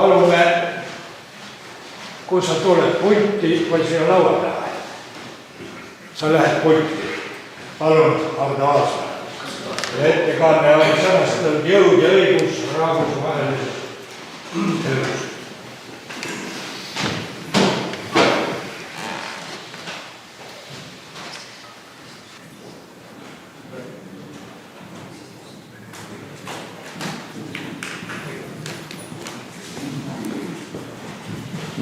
palume, kui sa tuled pulti või siia laua taha. Sa lähed pulti. Palun, Ardo Aasa. Ettekanne on sõnastatud jõud ja õigus rahvusvahelises elus.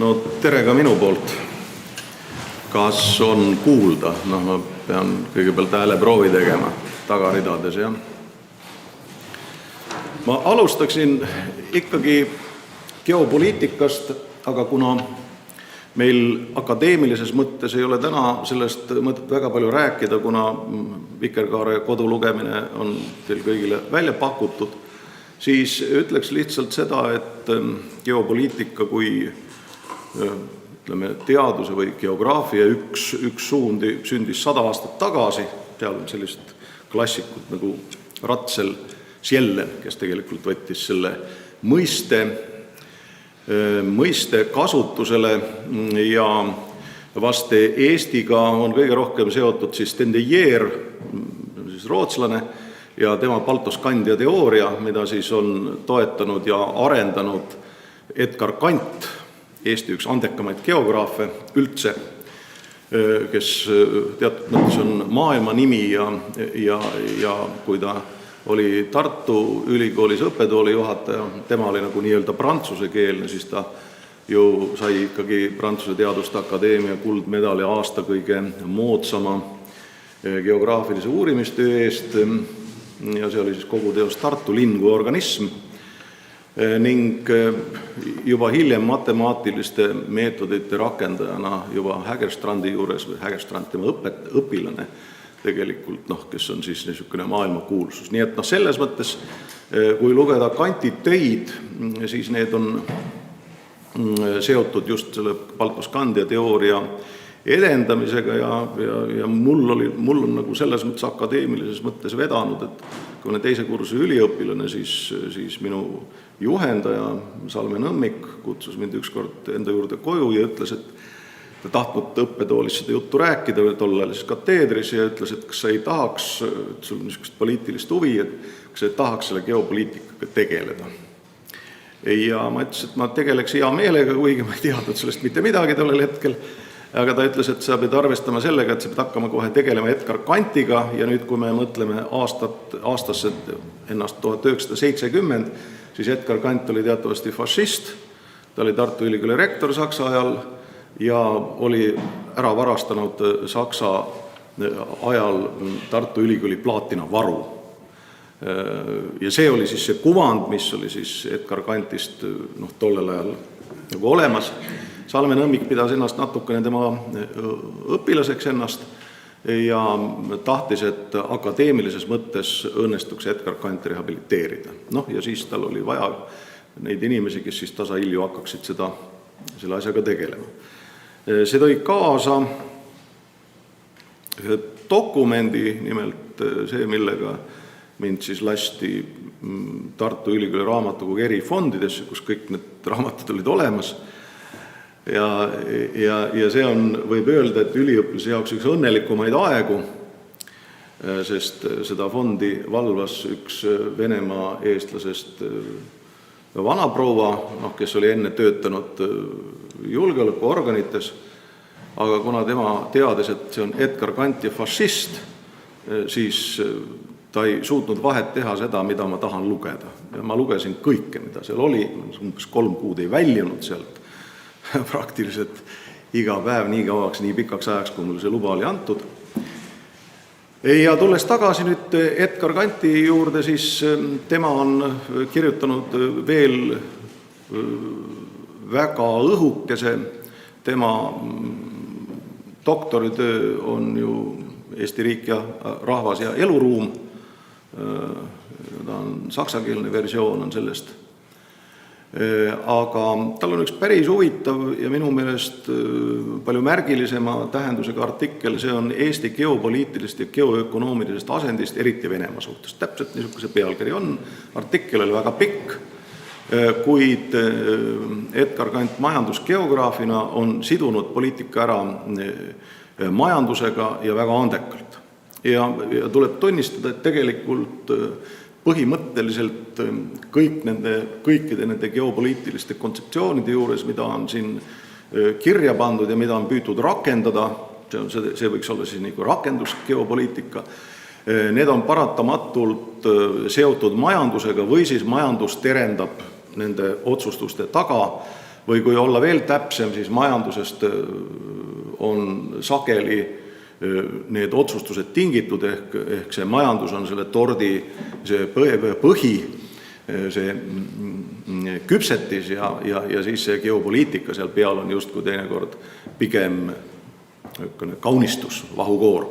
No tere ka minu poolt. Kas on kuulda? Ma pean kõigepealt hääleproovi tegema tagaridades, jah. Ma alustaksin ikkagi geopoliitikast, aga kuna meil akadeemilises mõttes ei ole täna sellest mõtet väga palju rääkida, kuna Vikerkaare kodulugemine on teil kõigile välja pakutud, siis ütleks lihtsalt seda, et geopoliitika kui teaduse või geograafia üks suundi sündis 100 aastat tagasi, seal on sellised klassikud nagu Ratzel Sjellen, kes tegelikult võttis selle mõiste kasutusele ja vast Eestiga on kõige rohkem seotud siis Tendejeer, siis rootslane, ja tema Baltoskandja teooria, mida siis on toetanud ja arendanud Edgar Kant, Eesti üks andekamaid geograafe üldse, kes teatud mõttes on maailma nimi ja kui ta oli Tartu Ülikoolis õppetooli juhataja, tema oli nagu nii-öelda prantsusekeelne, siis ta ju sai ikkagi Prantsuse Teaduste Akadeemia kuldmedali aasta kõige moodsama geograafilise uurimistöö eest ja see oli siis kogu teos Tartu linn kui organism. Ning juba hiljem matemaatiliste meetodite rakendajana juba Hägerstrandi juures või Hägerstrand tema õpilane tegelikult, kes on siis niisugune maailmakuulsus. Nii et selles mõttes, kui lugeda Kanti töid, siis need on seotud just selle Baltoskandja teooria edendamisega ja mul on nagu selles mõttes akadeemilises mõttes vedanud, et kui olen teise kursi üliõpilane, siis minu juhendaja Salme Nõmmik kutsus mind ükskord enda juurde koju ja ütles, et ta tahtnud õppetoolis seda juttu rääkida, tol ajal siis kateedris, ja ütles, et kas sa ei tahaks, et sul on niisugust poliitilist huvi, et kas sa ei tahaks selle geopoliitikaga tegeleda. Ja ma ütles, et ma tegeleks hea meelega, kuigi ma ei teadnud sellest mitte midagi tollel hetkel, aga ta ütles, et sa pead arvestama sellega, et sa pead hakkama kohe tegelema Edgar Kantiga ja nüüd, kui me mõtleme aastasse ennast 1970, siis Edgar Kant oli teatavasti fašist, ta oli Tartu Ülikooli rektor Saksa ajal ja oli ära varastanud Saksa ajal Tartu Ülikooli plaatinavaru. Ja see oli siis see kuvand, mis oli siis Edgar Kantist tollel ajal nagu olemas. Salme Nõmmik pidas ennast natukene tema õpilaseks ennast ja tahtis, et akadeemilises mõttes õnnestuks Edgar Kanti rehabiliteerida. Ja siis tal oli vaja neid inimesi, kes siis tasahilju hakkaksid selle asjaga tegelema. See tõi kaasa ühe dokumendi, nimelt see, millega mind siis lasti Tartu Ülikooli raamatukogu eri fondidesse, kus kõik need raamatud olid olemas. Ja see on, võib öelda, et üliõpilase jaoks üks õnnelikumaid aegu, sest seda fondi valvas üks Venemaa eestlasest vanaproua, kes oli enne töötanud julgeolekuorganites, aga kuna tema teadis, et see on Edgar Kant ja fašist, siis ta ei suutnud vahet teha seda, mida ma tahan lugeda. Ja ma lugesin kõike, mida seal oli, umbes 3 kuud ei väljunud sealt, praktiliselt iga päev nii kauaks, nii pikaks ajaks, kui mulle see luba oli antud. Ja tulles tagasi nüüd Edgar Kanti juurde, siis tema on kirjutanud veel väga õhukese, tema doktoritöö on ju Eesti riik ja rahvas ja eluruum, ta on saksakeelne versioon on sellest. Aga tal on üks päris huvitav ja minu meelest palju märgilisema tähendusega artikkel, see on Eesti geopoliitilist ja geoökonoomilisest asendist, eriti Venemaa suhtes. Täpselt niisuguse pealkiri on, artikkel oli väga pikk kuid Edgar Kant majandusgeograafina on sidunud poliitika ära majandusega ja väga andekalt. Ja tuleb tunnistada, et tegelikult põhimõtteliselt kõikide nende geopoliitiliste kontseptsioonide juures, mida on siin kirja pandud ja mida on püütud rakendada, see võiks olla siis nagu rakendusgeopoliitika, need on paratamatult seotud majandusega või siis majandus terendab nende otsustuste taga või kui olla veel täpsem, siis majandusest on sageli need otsustused tingitud ehk see majandus on selle tordi see põhi, see küpsetis ja siis see geopoliitika seal peal on justkui teinekord pigem kaunistus, vahukoor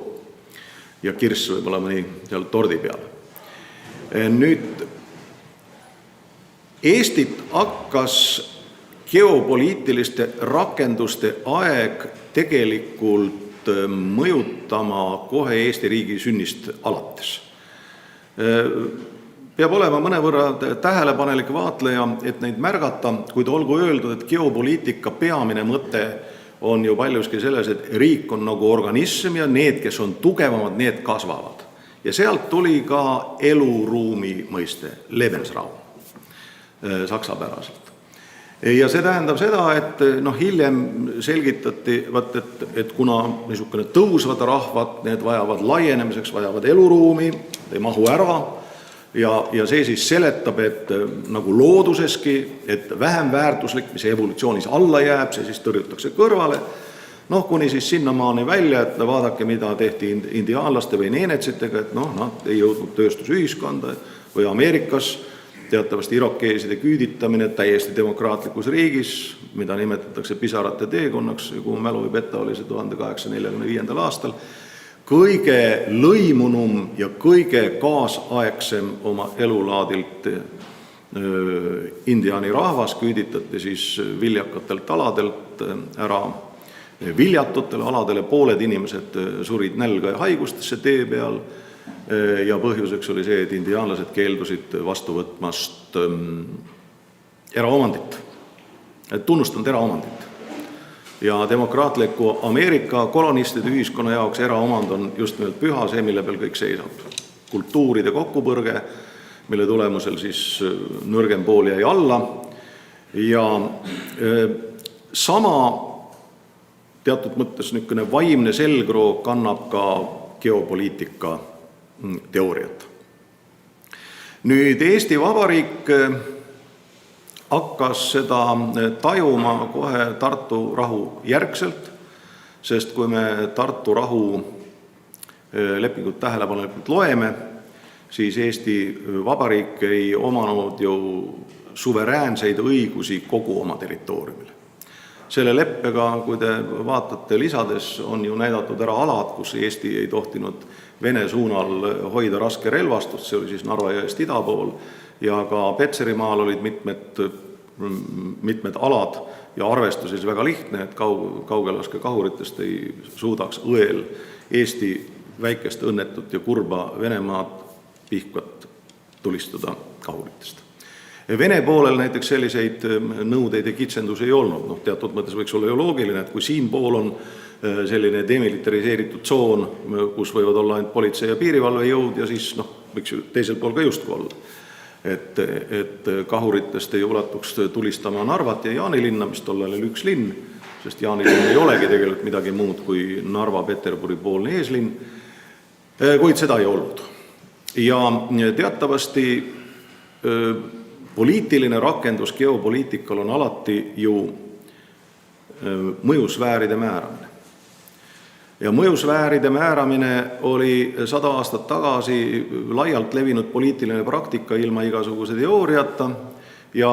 ja kirss võib olema nii seal tordi peal. Nüüd Eestit hakkas geopoliitiliste rakenduste aeg tegelikult mõjutama kohe Eesti riigi sünnist alates. Peab olema mõnevõrra tähelepanelik vaatleja, et neid märgata, kuid olgu öeldud, et geopoliitika peamine mõte on ju paljuski selles, et riik on nagu organism ja need, kes on tugevamad, need kasvavad. Ja sealt tuli ka eluruumi mõiste, Lebensraum, saksapäraselt. Ja see tähendab seda, et hiljem selgitati, et kuna niisugune tõusvad rahvad, need vajavad laienemiseks, vajavad eluruumi, ei mahu ära ja see siis seletab, et nagu looduseski, et vähem väärtuslik, mis evolutsioonis alla jääb, see siis tõrjutakse kõrvale. Kuni siis sinnamaani välja, et vaadake, mida tehti indiaanlaste või neenetsitega, et nad ei jõudnud tööstusühiskonda või Ameerikas teatavasti irokeeside küüditamine täiesti demokraatlikus riigis, mida nimetatakse pisarate teekonnaks, kuhu mälu ei peta, oli see 1845. aastal, kõige lõimunum ja kõige kaasaegsem oma elulaadilt indiaani rahvas küüditati siis viljakatelt aladelt ära viljatutele aladele, pooled inimesed surid nälga ja haigustesse tee peal, ja põhjuseks oli see, et indiaanlased keeldusid vastu võtmast eraomandit, tunnustanud eraomandit. Ja demokraatliku Ameerika kolonistide ühiskonna jaoks eraomand on just nimelt püha, see, mille peal kõik seisab. Kultuuride kokkupõrge, mille tulemusel siis nõrgem pool jäi alla ja sama teatud mõttes niisugune vaimne selgroog kannab ka geopoliitika teooriat. Nüüd Eesti Vabariik hakkas seda tajuma kohe Tartu rahu järgselt, sest kui me Tartu rahu lepingut tähelepanelikult loeme, siis Eesti Vabariik ei omanud ju suveräänseid õigusi kogu oma territooriumile. Selle leppega, kui te vaatate lisades, on ju näidatud ära alad, kus Eesti ei tohtinud Vene suunal hoida raske relvastust, see oli siis Narva jõest ida pool, ja ka Petserimaal olid mitmed alad ja arvestus siis väga lihtne, et kaugelaskekahuritest ei suudaks õel Eesti väikest õnnetut ja kurba Venemaad Pihkvat tulistada kahuritest. Vene poolel näiteks selliseid nõudeid ja kitsendusi ei olnud. Teatud mõttes võiks olla ju loogiline, et kui siin pool on selline demilitariseeritud tsoon, kus võivad olla ainult politsei ja piirivalvejõud ja siis võiks ju teisel pool ka justku olla. Et kahuritest ei ulatuks tulistama Narvat ja Jaanilinna, mis tollal oli üks linn, sest Jaanilinn ei olegi tegelikult midagi muud kui Narva-Peterburi poolne eeslinn, kuid seda ei olnud. Ja teatavasti poliitiline rakendus geopoliitikal on alati ju mõjusfääride määramine. Ja mõjusfääride määramine oli 100 aastat tagasi laialt levinud poliitiline praktika ilma igasuguse teooriata ja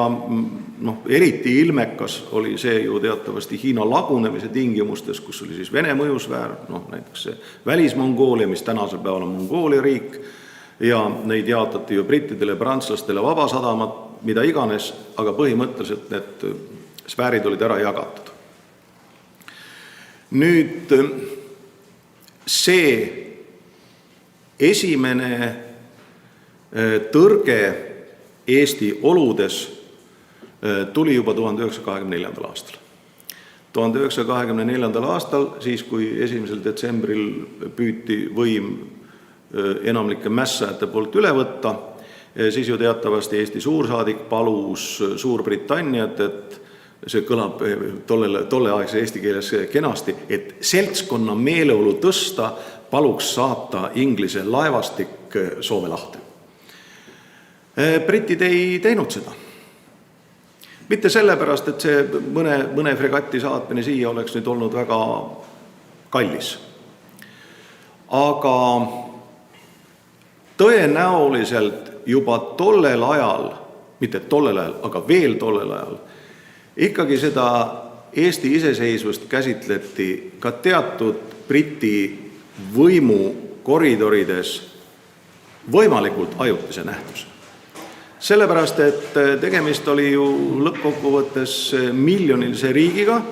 eriti ilmekas oli see ju teatavasti Hiina lagunemise tingimustes, kus oli siis Vene mõjusfäär, näiteks see Välis-Mongoolia, mis tänasel päeval on Mongoolia riik, ja neid jaotati ju brittidele, prantslastele, vabasadamat, mida iganes, aga põhimõtteliselt need sfäärid olid ära jagatud. Nüüd see esimene tõrge Eesti oludes tuli juba 1924. aastal. 1924. aastal, siis kui 1. detsembril püüti võim enamlike mässajate poolt üle võtta, siis ju teatavasti Eesti suursaadik palus Suurbritanniat, et see kõlab tolleaegse eesti keeles kenasti, et seltskonna meeleolu tõsta, paluks saata Inglise laevastik Soome lahte. Britid ei teinud seda. Mitte sellepärast, et see mõne fregati saatmine siia oleks nüüd olnud väga kallis. Aga tõenäoliselt juba tollel ajal, mitte tollel ajal, aga veel tollel ajal, ikkagi seda Eesti iseseisvust käsitleti ka teatud Briti võimu koridorides võimalikult ajutise nähtuse. Sellepärast, et tegemist oli ju lõppkokkuvõttes miljonilise riigiga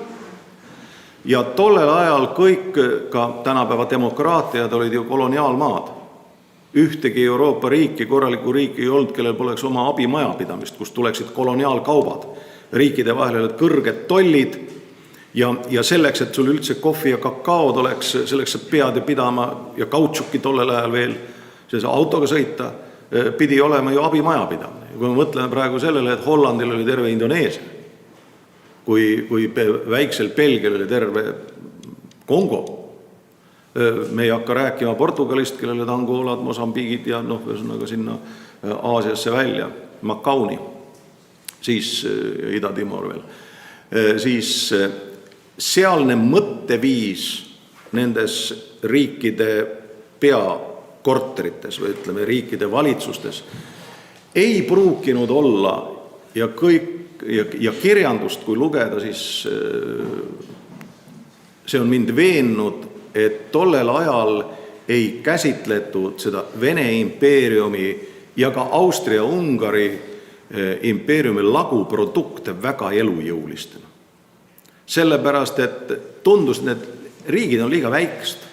ja tollel ajal kõik, ka tänapäeva demokraatiad, olid ju koloniaalmaad. Ühtegi Euroopa riiki, korralikku riiki ei olnud, kellel poleks oma abimajapidamist, kus tuleksid koloniaalkaubad. Riikide vahel olid kõrged tollid ja selleks, et sul üldse kohvi ja kakaod oleks, selleks sa pead pidama ja kautšuki tollel ajal veel, see autoga sõita, pidi olema ju abimajapidamine. Kui me mõtleme praegu sellele, et Hollandil oli terve Indoneesia, kui väiksel Belgial oli terve Kongo, me ei hakka rääkima Portugalist, kellele olid Angolad, Mosambiigid ja ühesõnaga sinna Aasiasse välja, Macauni, siis Ida-Timor veel, siis sealne mõtteviis nendes riikide peakorterites või ütleme riikide valitsustes ei pruukinud olla ja kirjandust kui lugeda, siis see on mind veennud, et tollel ajal ei käsitletud seda Vene impeeriumi ja ka Austria-Ungari impeeriumi laguprodukte väga elujõulistena. Sellepärast, et tundus, et need riigid on liiga väikest.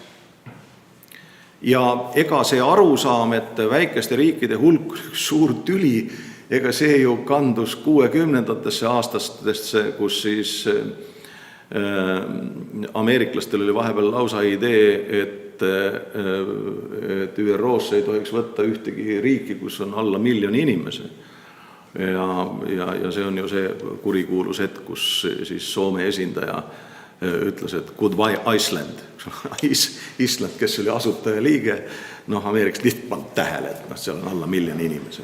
Ja ega see arusaam, et väikeste riikide hulk suur tüli, ega see ju kandus 60-ndatesse aastatesse, kus siis ameeriklastel oli vahepeal lausa idee, et ÜRO-sse ei tohiks võtta ühtegi riiki, kus on alla 1 miljoni inimese. Ja see on ju see kurikuulus hetk, kus siis Soome esindaja ütles, et goodbye Iceland. Island, kes oli asutaja liige, Ameerikas lihtsalt pannud tähele, et seal on alla 1 miljoni inimese.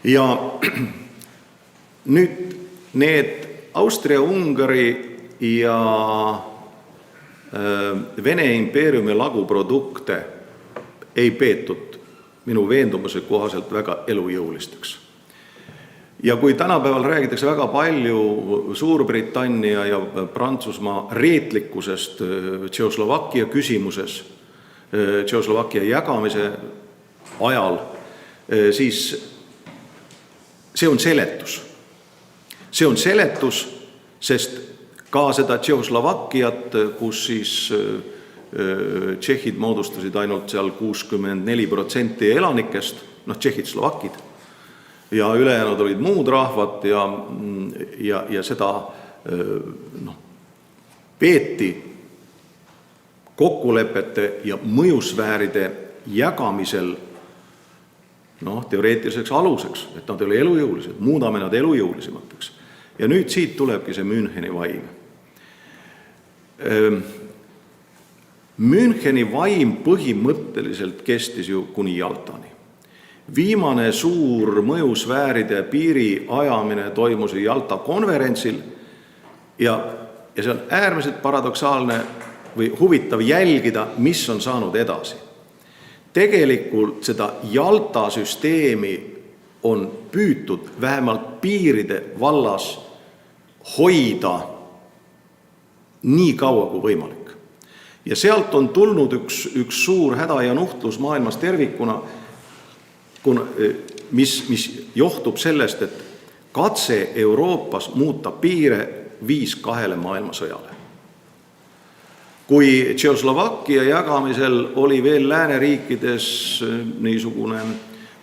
Ja nüüd need Austria-Ungari ja Vene impeeriumi laguprodukte ei peetud minu veendumuse kohaselt väga elujõulisteks. Ja kui tänapäeval räägitakse väga palju Suurbritannia ja Prantsusmaa reetlikkusest Tšehhoslovakkia küsimuses, Tšehhoslovakkia jagamise ajal, siis see on seletus. See on seletus, sest ka seda Tšehhoslovakkiat, kus siis tšehhid moodustasid ainult seal 64% elanikest, tšehhid, slovakid, ja ülejäänud olid muud rahvad ja seda peeti kokkulepete ja mõjusfääride jagamisel teoreetiliseks aluseks, et nad oli elujõulised, muudame nad elujõulisemateks. Ja nüüd siit tulebki see Müncheni vaim. Müncheni vaim põhimõtteliselt kestis ju kuni Jaltani. Viimane suur mõjusfääride piiri ajamine toimus Jalta konverentsil ja see on äärmiselt paradoksaalne või huvitav jälgida, mis on saanud edasi. Tegelikult seda Jalta süsteemi on püütud vähemalt piiride vallas hoida nii kaua kui võimalik. Ja sealt on tulnud üks suur häda ja nuhtlus maailmas tervikuna, mis johtub sellest, et katse Euroopas muuta piire viis 2 maailmasõjale. Kui Tšehhoslovakkia jagamisel oli veel lääneriikides niisugune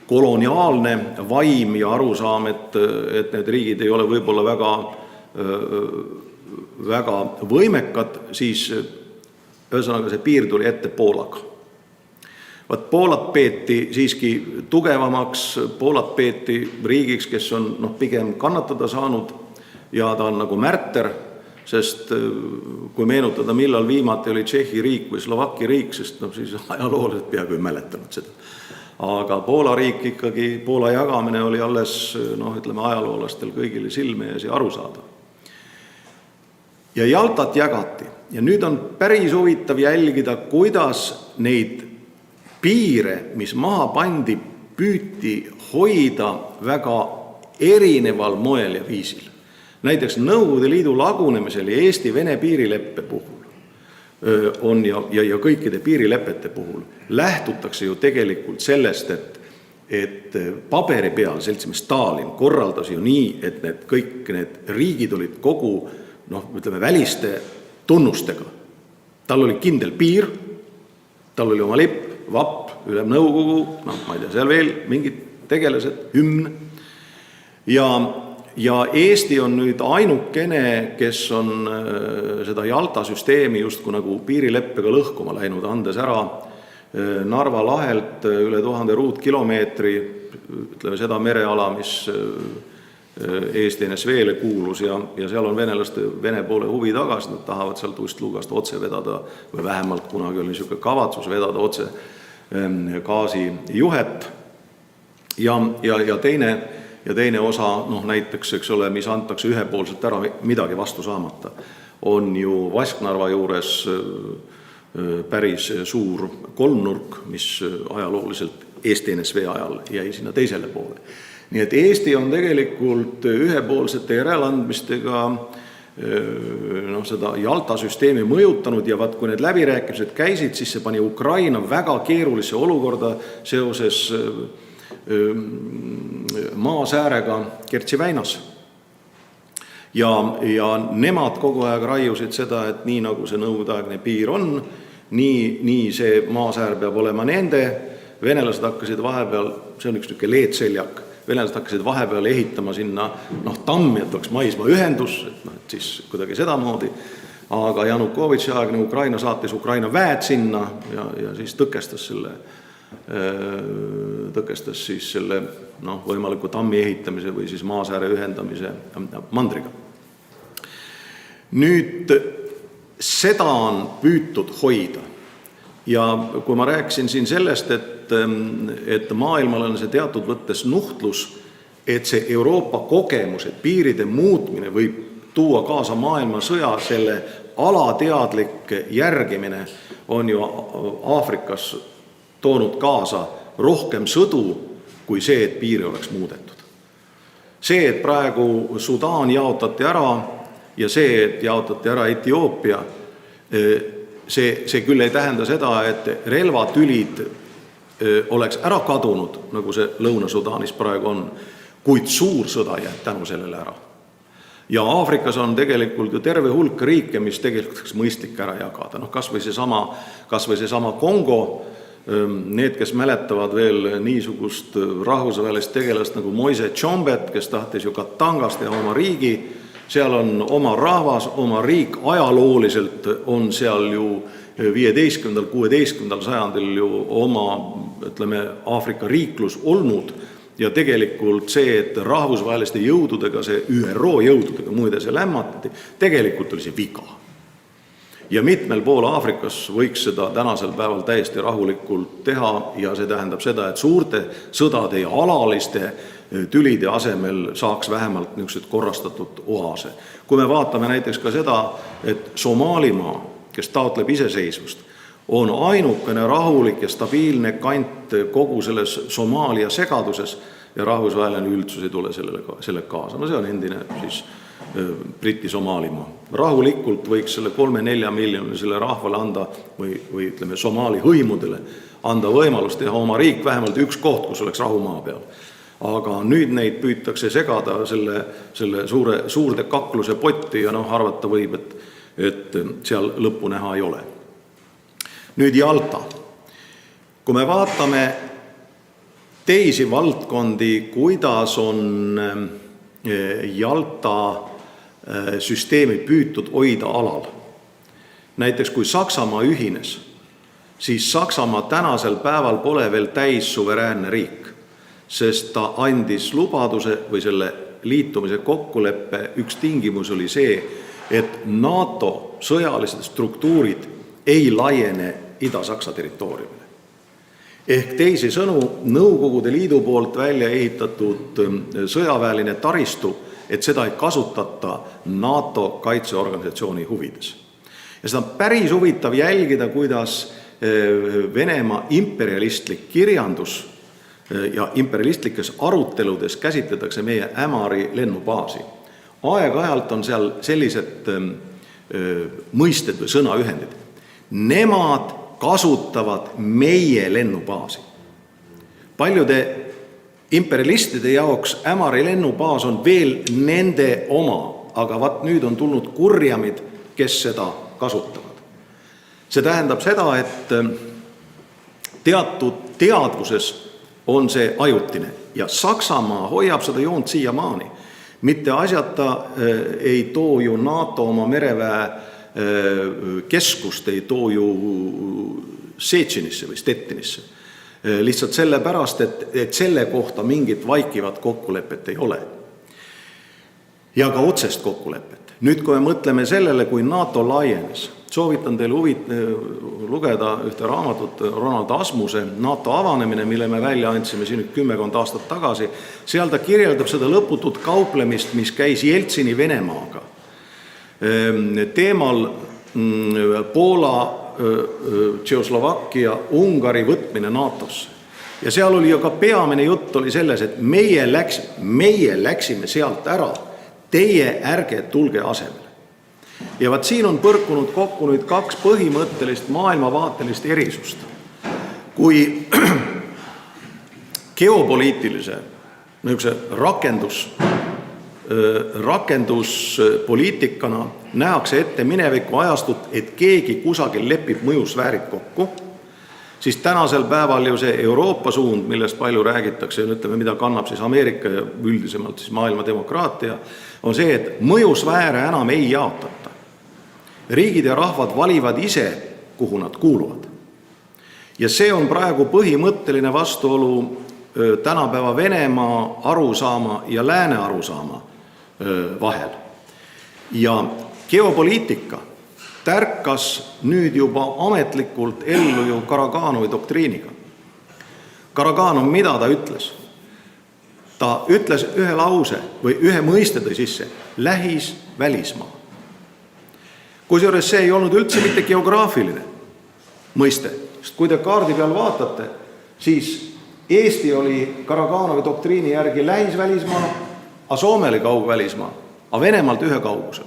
koloniaalne vaim ja arusaam, et need riigid ei ole võib-olla väga võimekad, siis ühesõnaga see piir tuli ette Poolaga. Poolat peeti siiski tugevamaks, Poolat peeti riigiks, kes on pigem kannatada saanud ja ta on nagu märter, sest kui meenutada, millal viimati oli Tšehhi riik või Slovakki riik, sest siis ajaloolased peaaegu ei mäletanud seda. Aga Poola riik ikkagi, Poola jagamine oli alles, ütleme, ajaloolastel kõigile silme ees ja arusaadav. Ja Jaltat jagati. Ja nüüd on päris huvitav jälgida, kuidas neid piire, mis maha pandi, püüti hoida väga erineval moel ja viisil. Näiteks Nõukogude Liidu lagunemisel ja Eesti-Vene piirileppe puhul on ja kõikide piirilepete puhul lähtutakse ju tegelikult sellest, et paberi peal seltsimees Stalin korraldas ju nii, et kõik need riigid olid kogu ütleme, väliste tunnustega. Tal oli kindel piir, tal oli oma lipp, vapp, ülemnõukogu, ma ei tea, seal veel mingid tegelased, hümn. Ja Eesti on nüüd ainukene, kes on seda Jalta süsteemi justkui nagu piirileppega lõhkuma läinud, andes ära Narva lahelt üle 1000 ruutkilomeetri, ütleme seda mereala, mis Eesti NSV-le kuulus ja seal on Vene poole huvi tagas, nad tahavad sealt Ust-Lugast otse vedada või vähemalt kunagi oli niisugune kavatsus vedada otse gaasijuhet ja teine osa, näiteks, eks ole, mis antakse ühepoolselt ära midagi vastu saamata, on ju Vasknarva juures päris suur kolmnurk, mis ajalooliselt Eesti NSV ajal jäi sinna teisele poole. Nii et Eesti on tegelikult ühepoolsete järeleandmistega seda Jalta süsteemi mõjutanud ja kui need läbirääkimised käisid, siis see pani Ukraina väga keerulisse olukorda seoses maasäärega Kertši väinas. Ja nemad kogu aeg raiusid seda, et nii nagu see nõukogudeaegne piir on, nii see maasäär peab olema nende. Venelased hakkasid vahepeal, see on üks niisugune leedseljak, venelased hakkasid vahepeal ehitama sinna tammi, et oleks maismaa ühendus, et siis kuidagi sedamoodi. Aga Janukovitši aegne Ukraina saatis Ukraina väed sinna ja siis tõkestas siis selle võimaliku tammi ehitamise või siis maasääre ühendamise mandriga. Nüüd seda on püütud hoida. Ja kui ma rääkisin siin sellest, et maailmal on see teatud võttes nuhtlus, et see Euroopa kogemus, et piiride muutmine võib tuua kaasa maailmasõja, selle alateadlik järgimine on ju Aafrikas toonud kaasa rohkem sõdu kui see, et piiri oleks muudetud. See, et praegu Sudaan jaotati ära ja see, et jaotati ära Etioopia, see küll ei tähenda seda, et relvatülid oleks ära kadunud, nagu see Lõuna-Sudaanis praegu on, kuid suur sõda jääb tänu sellele ära. Ja Aafrikas on tegelikult ju terve hulk riike, mis tegelikult oleks mõistlik ära jagada. Kas või seesama Kongo, need, kes mäletavad veel niisugust rahvusvahelist tegelast nagu Moise Tšombet, kes tahtis ju Katangast teha oma riigi, seal on oma rahvas, oma riik, ajalooliselt on seal ju 15.–16. sajandil ju oma, ütleme, Aafrika riiklus olnud ja tegelikult see, et rahvusvaheliste jõududega, see ÜRO jõududega muide see lämmatati, tegelikult oli see viga. Ja mitmel pool Aafrikas võiks seda tänasel päeval täiesti rahulikult teha ja see tähendab seda, et suurte sõdade ja alaliste tülide asemel saaks vähemalt niisugused korrastatud oase. Kui me vaatame näiteks ka seda, et Somaalimaa, kes taotleb iseseisvust, on ainukene rahulik ja stabiilne kant kogu selles Somaalia segaduses ja rahvusvaheline üldsus ei tule selle kaasa. See on endine siis Briti Somaalimaa. Rahulikult võiks selle 3-4 miljonilisele rahvale anda või ütleme Somaali hõimudele anda võimalus teha oma riik vähemalt üks koht, kus oleks rahumaa peal. Aga nüüd neid püütakse segada selle suurde kakluse potti ja arvata võib, et seal lõppu näha ei ole. Nüüd Jalta. Kui me vaatame teisi valdkondi, kuidas on Jalta süsteemi püütud hoida alal. Näiteks kui Saksamaa ühines, siis Saksamaa tänasel päeval pole veel täissuveräänne riik, sest ta andis lubaduse või selle liitumise kokkuleppe üks tingimus oli see, et NATO sõjalised struktuurid ei laiene Ida-Saksa territooriumile. Ehk teisisõnu, Nõukogude Liidu poolt välja ehitatud sõjaväeline taristu, et seda ei kasutata NATO kaitseorganisatsiooni huvides. Ja seda on päris huvitav jälgida, kuidas Venemaa imperialistlik kirjandus ja imperialistlikes aruteludes käsitletakse meie Ämari lennubaasi. Aeg-ajalt on seal sellised mõisted või sõnaühendid. Nemad kasutavad meie lennubaasi. Paljude imperialistide jaoks Ämari lennubaas on veel nende oma, aga nüüd on tulnud kurjamid, kes seda kasutavad. See tähendab seda, et teatud teadvuses on see ajutine ja Saksamaa hoiab seda joont siiamaani. Mitte asjata ei too ju NATO oma mereväe keskust, ei too ju Sečenisse või Stettinisse. Lihtsalt sellepärast, et selle kohta mingit vaikivat kokkulepet ei ole. Ja ka otsest kokkulepet. Nüüd, kui me mõtleme sellele, kui NATO laienes, soovitan teile lugeda ühte raamatut Ronald Asmuse NATO avanemine, mille me välja andsime siin 10 aastat tagasi. Seal ta kirjeldab seda lõputut kauplemist, mis käis Jeltsini Venemaaga. Teemal Poola, Tšehhoslovakkia, Ungari võtmine NATOsse. Ja seal oli ju ka peamine jutt oli selles, et meie läksime sealt ära, teie ärge tulge asemele. Ja vaat siin on põrkunud kokku nüüd kaks põhimõttelist maailmavaatelist erisust. Kui geopoliitilise rakenduspoliitikana nähakse ette mineviku ajastut, et keegi kusagil lepib mõjusfäärid kokku, siis tänasel päeval ju see Euroopa suund, millest palju räägitakse, ütleme, mida kannab siis Ameerika ja üldisemalt siis maailma demokraatia, on see, et mõjusfääre enam ei jaotata. Riigid ja rahvad valivad ise, kuhu nad kuuluvad. Ja see on praegu põhimõtteline vastuolu tänapäeva Venemaa arusaama ja lääne arusaama vahel. Ja geopoliitika tärkas nüüd juba ametlikult ellu ju Karaganovi doktriiniga. Karaganov, mida ta ütles? Ta ütles ühe lause või ühe mõiste tõi sisse, välismaa. Kusjuures see ei olnud üldse mitte geograafiline mõiste, sest kui te kaardi peal vaatate, siis Eesti oli Karaganovi doktriini järgi välismaa, aga Soome oli kaugvälismaa, aga Venemaalt ühe kaugusel.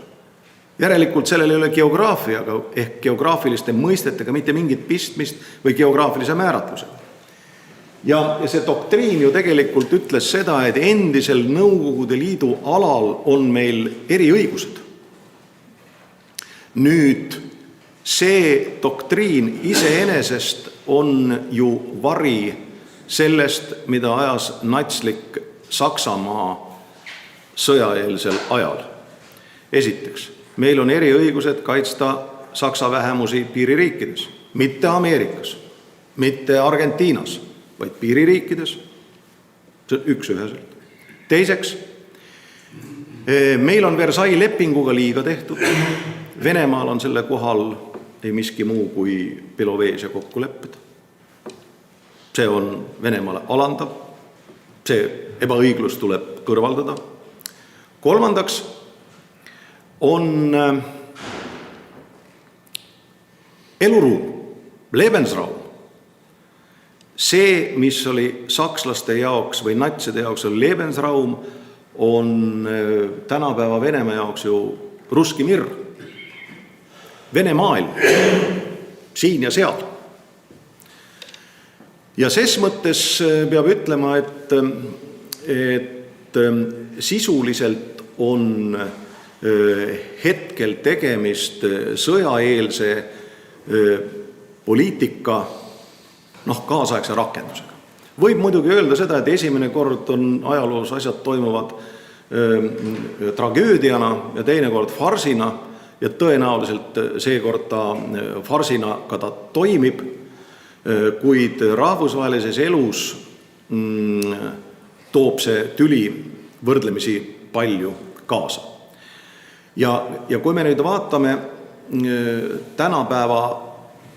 Järelikult sellel ei ole geograafiaga ehk geograafiliste mõistetega mitte mingit pistmist või geograafilise määratluse. Ja see doktriin ju tegelikult ütles seda, et endisel Nõukogude Liidu alal on meil eriõigused. Nüüd see doktriin iseenesest on ju vari sellest, mida ajas natslik Saksamaa sõjaeelsel ajal. Esiteks, meil on eriõigused kaitsta Saksa vähemusi piiririikides, mitte Ameerikas, mitte Argentiinas, vaid piiririikides. See on üheselt. Teiseks, meil on Versailles lepinguga liiga tehtud. Venemaal on selle kohal ei miski muu kui Belovežia kokkulepped. See on Venemaale alandav. See ebaõiglus tuleb kõrvaldada. Kolmandaks on eluruum, Lebensraum. See, mis oli sakslaste jaoks või natside jaoks on Lebensraum, on tänapäeva Venemaa jaoks ju Ruski mir. Vene maailm, siin ja seal. Ja ses mõttes peab ütlema, et sisuliselt on hetkel tegemist sõjaeelse poliitika kaasaegse rakendusega. Võib muidugi öelda seda, et esimene kord on ajaloos asjad toimuvad tragöödiana ja teine kord farsina ja tõenäoliselt seekord ta farsina ka ta toimib, kuid rahvusvahelises elus toob see tüli võrdlemisi palju kaasa. Ja kui me nüüd vaatame tänapäeva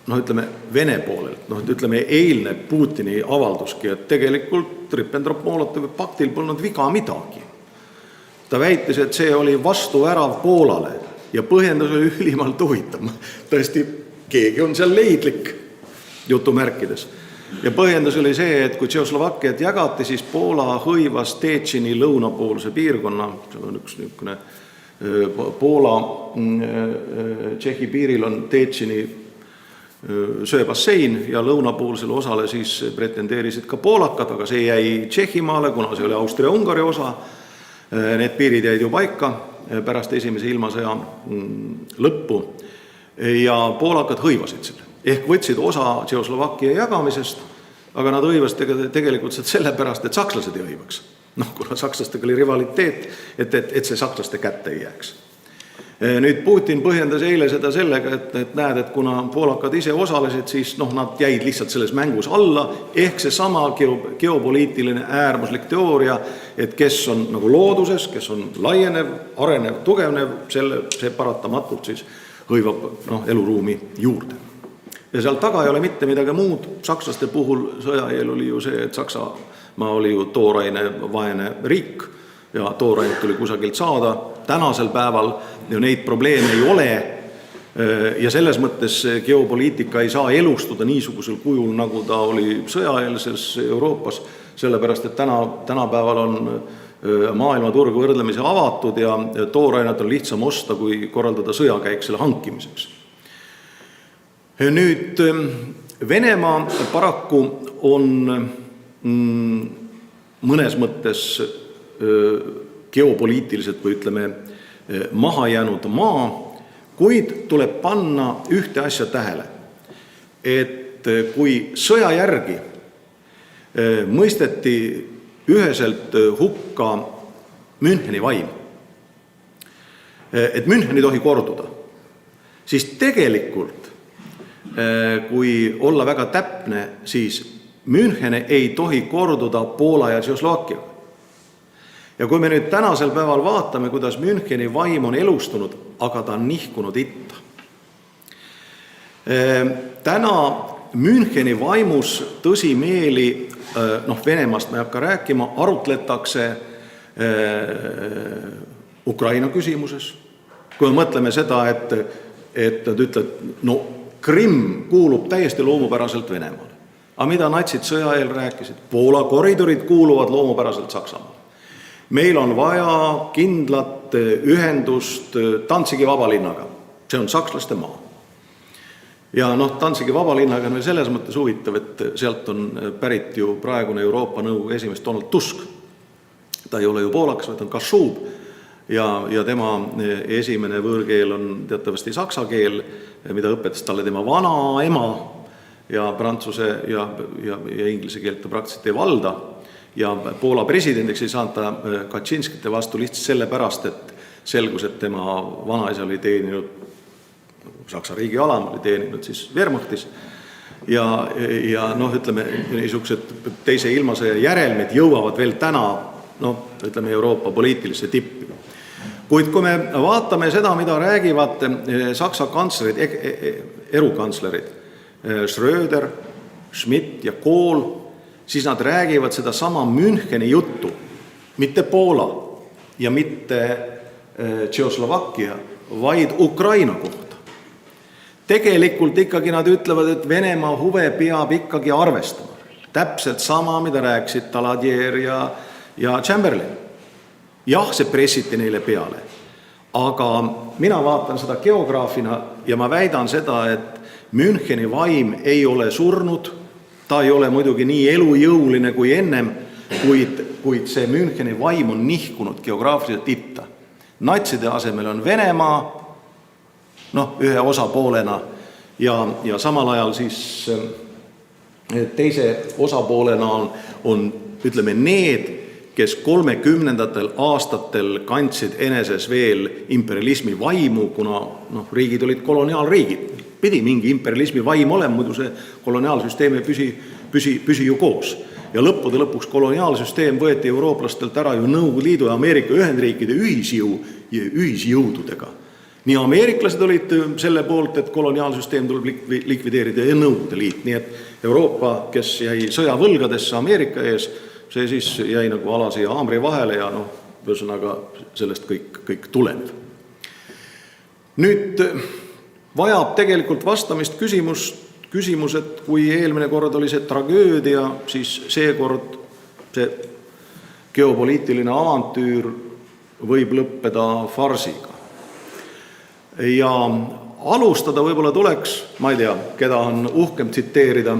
ütleme Vene poolelt, ütleme eilne Putini avalduski, et tegelikult Ribbentrop-Molotovi paktil polnud viga midagi. Ta väitis, et see oli vastuvärav Poolale ja põhjendus oli ülimalt huvitav. Tõesti, keegi on seal leidlik jutumärkides. Ja põhjendus oli see, et kui Tšehhoslovakkiat jagati, siis Poola hõivas Tetšini lõunapoolse piirkonna, see on üks niisugune Poola Tšehhi piiril on Tetšini söebassein ja lõunapoolsele osale siis pretendeerisid ka poolakad, aga see jäi Tšehhimaale, kuna see oli Austria-Ungari osa. Need piirid jäid ju paika pärast esimese ilmasõja lõppu ja poolakad hõivasid selle. Ehk võtsid osa Tšehhoslovakkia jagamisest, aga nad hõivasid tegelikult sellepärast, et sakslased ei hõivaks. Kuna sakslastega oli rivaliteet, et see sakslaste kätte ei jääks. Nüüd Putin põhjendas eile seda sellega, et näed, et kuna poolakad ise osalesid, siis nad jäid lihtsalt selles mängus alla, ehk see sama geopoliitiline äärmuslik teooria, et kes on nagu looduses, kes on laienev, arenev, tugevnev, see paratamatult siis hõivab eluruumi juurde. Ja seal taga ei ole mitte midagi muud, sakslaste puhul sõjaeel oli ju see, et Saksamaa oli ju tooraine vaene riik ja toorainet tuli kusagilt saada. Tänasel päeval neid probleeme ei ole ja selles mõttes geopoliitika ei saa elustuda niisugusel kujul, nagu ta oli sõjaeelses Euroopas, sellepärast, et tänapäeval on maailmaturg võrdlemisi avatud ja toorainet on lihtsam osta, kui korraldada sõjakäik selle hankimiseks. Nüüd Venemaa paraku on mõnes mõttes geopoliitiliselt või ütleme maha jäänud maa, kuid tuleb panna ühte asja tähele, et kui sõja järgi mõisteti üheselt hukka Müncheni vaim, et München ei tohi korduda, siis tegelikult, kui olla väga täpne, siis München ei tohi korduda Poola ja Tšehhoslovakkiaga. Ja kui me nüüd tänasel päeval vaatame, kuidas Müncheni vaim on elustunud, aga ta on nihkunud itta. Täna Müncheni vaimus tõsimeeli, Venemaast me ei hakka rääkima, arutletakse Ukraina küsimuses. Kui me mõtleme seda, et nad ütlevad, Krimm kuulub täiesti loomupäraselt Venemaale. Aga mida natsid sõja eel rääkisid? Poola koridorid kuuluvad loomupäraselt Saksamaale. Meil on vaja kindlat ühendust Danzigi vabalinnaga. See on sakslaste maa. Ja Danzigi vabalinnaga on selles mõttes huvitav, et sealt on pärit ju praegune Euroopa Nõukogu esimees Donald Tusk. Ta ei ole ju poolakas, vaid on Kashub ja tema esimene võõrkeel on teatavasti saksa keel, mida õpetas talle tema vana ema ja prantsuse ja inglise keelt ta praktiliselt ei valda. Ja Poola presidendiks ei saanud ta Kaczynskite vastu lihtsalt sellepärast, et selgus, et tema vanaisa oli teeninud, Saksa riigi alam oli teeninud siis Wehrmachtis ja ütleme, niisugused teise ilmasõja järelmid jõuavad veel täna, ütleme Euroopa poliitilisse tippi. Kuid kui me vaatame seda, mida räägivad Saksa kantslerid, erukantslerid, Schröder, Schmidt ja Kohl, siis nad räägivad seda sama Müncheni juttu, mitte Poola ja mitte Tšehhoslovakkia, vaid Ukraina kohta. Tegelikult ikkagi nad ütlevad, et Venemaa huve peab ikkagi arvestama. Täpselt sama, mida rääkisid Taladier ja Chamberlain. Jah, see pressiti neile peale. Aga mina vaatan seda geograafina ja ma väidan seda, et Müncheni vaim ei ole surnud. Ta ei ole muidugi nii elujõuline kui ennem, kuid see Müncheni vaim on nihkunud geograafiliselt itta. Natside asemel on Venemaa, ühe osapoolena ja samal ajal siis teise osapoolena on ütleme need, kes 30. aastatel kandsid eneses veel imperialismi vaimu, kuna riigid olid koloniaalriigid. Pidi mingi imperialismi vaim olema, muidu see koloniaalsüsteem ei püsi ju koos. Ja lõppude lõpuks koloniaalsüsteem võeti eurooplastelt ära ju Nõukogude Liidu ja Ameerika Ühendriikide ühisjõududega. Nii ameeriklased olid selle poolt, et koloniaalsüsteem tuleb likvideerida ja Nõukogude Liit. Nii et Euroopa, kes jäi sõjavõlgadesse Ameerika ees, see siis jäi nagu alasi ja haamri vahele ja ühesõnaga sellest kõik tuleneb. Nüüd vajab tegelikult vastamist küsimus, et kui eelmine kord oli see tragöödia, siis seekord see geopoliitiline avantüür võib lõppeda farsiga. Ja alustada võib-olla tuleks, ma ei tea, keda on uhkem tsiteerida,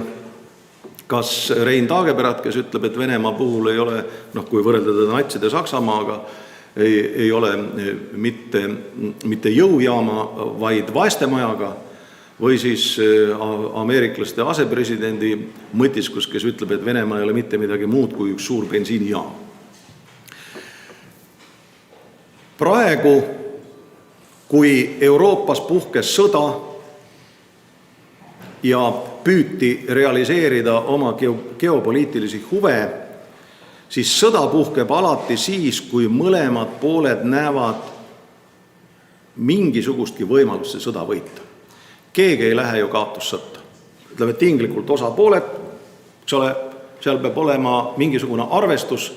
kas Rein Taagepärad, kes ütleb, et Venemaa puhul ei ole, kui võrreldada natside Saksamaaga, ei ole mitte jõujaama, vaid vaestemajaga, või siis ameeriklaste asepresidendi mõtiskus, kes ütleb, et Venemaa ei ole mitte midagi muud kui üks suur bensiinijaam. Praegu, kui Euroopas puhkes sõda ja püüti realiseerida oma geopoliitilisi huve, siis sõda puhkeb alati siis, kui mõlemad pooled näevad mingisugustki võimalust see sõda võita. Keegi ei lähe ju kaotussõtta. Ütleme tinglikult osapooled, seal peab olema mingisugune arvestus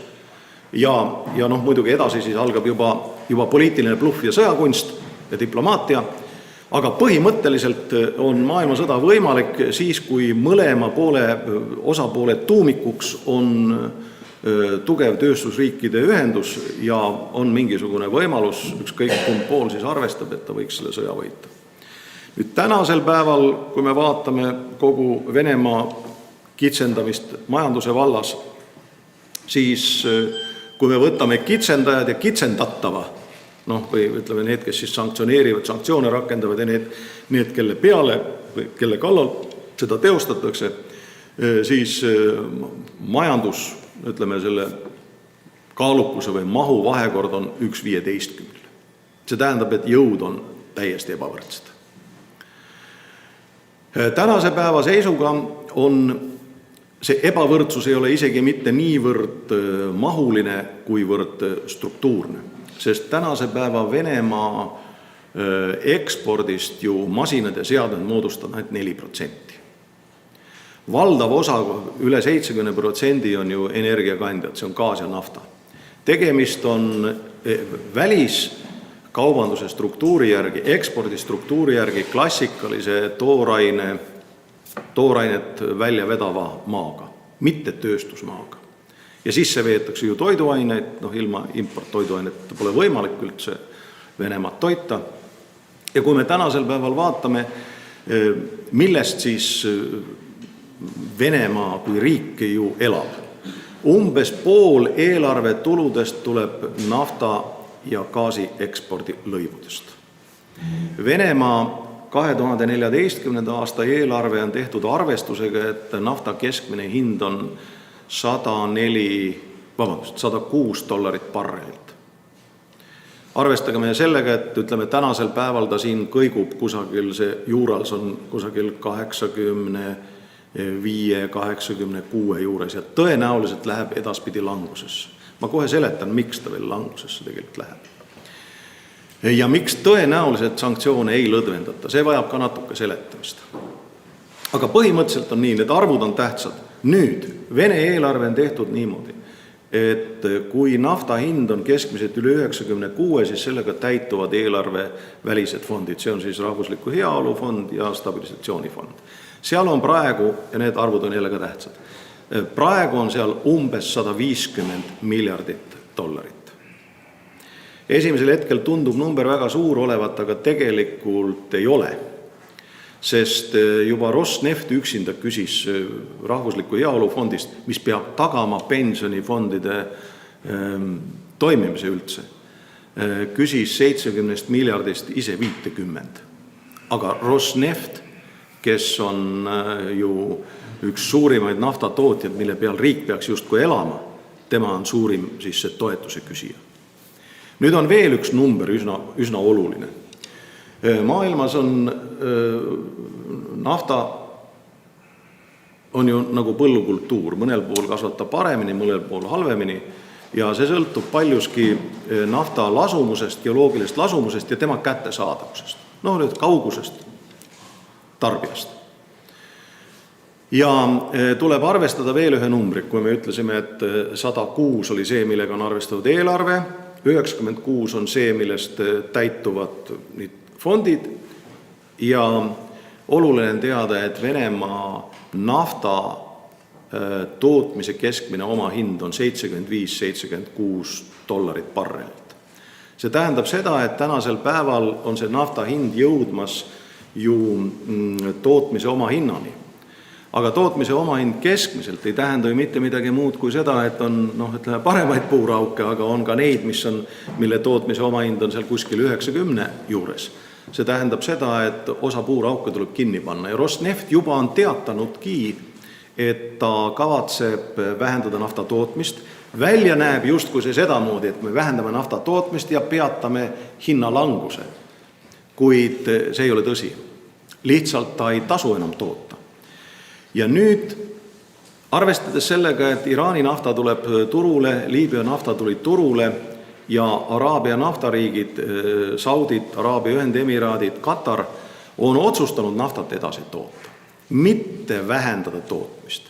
ja muidugi edasi siis algab juba poliitiline bluff ja sõjakunst ja diplomaatia, aga põhimõtteliselt on maailmasõda võimalik siis, kui mõlema osapoole tuumikuks on tugev tööstusriikide ühendus ja on mingisugune võimalus, ükskõik kumb pool siis arvestab, et ta võiks selle sõja võita. Nüüd tänasel päeval, kui me vaatame kogu Venemaa kitsendamist majanduse vallas, siis kui me võtame kitsendajad ja kitsendatava, või ütleme need, kes siis sanktsioone rakendavad ja need, kelle peale või kelle kallal seda teostatakse, siis majandus, ütleme selle kaalukuse või mahu vahekord on 1/15. See tähendab, et jõud on täiesti ebavõrdsed. Tänase päeva seisuga on see ebavõrdsus ei ole isegi mitte niivõrd mahuline, kuivõrd struktuurne. Sest tänase päeva Venemaa ekspordist ju masinad ja seadmed moodustavad ainult 4%. Valdav osa, üle 70% on ju energiakandjad, see on gaas ja nafta. Tegemist on väliskaubanduse struktuuri järgi, ekspordi struktuuri järgi klassikalise toorainet välja vedava maaga, mitte tööstusmaaga. Ja sisse veetakse ju toiduaineid, ilma importtoiduainet pole võimalik üldse Venemaad toita. Ja kui me tänasel päeval vaatame, millest siis Venemaa kui riik ju elab. Umbes pool eelarve tuludest tuleb nafta ja gaasi ekspordi lõivudest. Venemaa 2014. aasta eelarve on tehtud arvestusega, et nafta keskmine hind on $106 barrelilt. Arvestage me sellega, et ütleme tänasel päeval ta siin kõigub kusagil, see juurals on kusagil 85-86 juures ja tõenäoliselt läheb edaspidi langusesse. Ma kohe seletan, miks ta veel langusesse tegelikult läheb. Ja miks tõenäoliselt sanktsioone ei lõdvendata, see vajab ka natuke seletamist. Aga põhimõtteliselt on nii, need arvud on tähtsad. Nüüd, Vene eelarve on tehtud niimoodi, et kui nafta hind on keskmiselt üle 96, siis sellega täituvad eelarve välised fondid. See on siis Rahvusliku Heaolufond ja Stabilisatsioonifond. Seal on praegu, ja need arvud on jälle ka tähtsad, praegu on seal umbes $150 miljardit. Esimesel hetkel tundub number väga suur olevat, aga tegelikult ei ole. Sest juba Rosneft üksinda küsis Rahvusliku Heaolufondist, mis peab tagama pensionifondide toimimise üldse, küsis 70 miljardist ise 50. Aga Rosneft kes on ju üks suurimaid naftatootjad, mille peal riik peaks justkui elama, tema on suurim siis see toetuse küsija. Nüüd on veel üks number üsna oluline. Maailmas on nafta on ju nagu põllukultuur, mõnel pool kasvatab paremini, mõnel pool halvemini ja see sõltub paljuski nafta lasumusest, geoloogilisest lasumusest ja tema kättesaadavusest. Nüüd kaugusest tarbijast. Ja tuleb arvestada veel ühe numbri, kui me ütlesime, et 106 oli see, millega on arvestatud eelarve, 96 on see, millest täituvad need fondid ja oluline on teada, et Venemaa nafta tootmise keskmine omahind on $75–76 barrelilt. See tähendab seda, et tänasel päeval on see nafta hind jõudmas ju tootmise omahinnani. Aga tootmise omahind keskmiselt ei tähenda ju mitte midagi muud kui seda, et on paremaid puurauke, aga on ka neid, mille tootmise omahind on seal kuskil 90 juures. See tähendab seda, et osa puurauke tuleb kinni panna ja Rosneft juba on teatanudki, et ta kavatseb vähendada nafta tootmist. Välja näeb justkui see sedamoodi, et me vähendame nafta tootmist ja peatame hinnalanguse. Kuid see ei ole tõsi. Lihtsalt ta ei tasu enam toota. Ja nüüd, arvestades sellega, et Iraani nafta tuleb turule, Liibüa nafta tuli turule ja Araabia naftariigid, Saudid, Araabia Ühendemiraadid, Katar on otsustanud naftat edasi toota, mitte vähendada tootmist.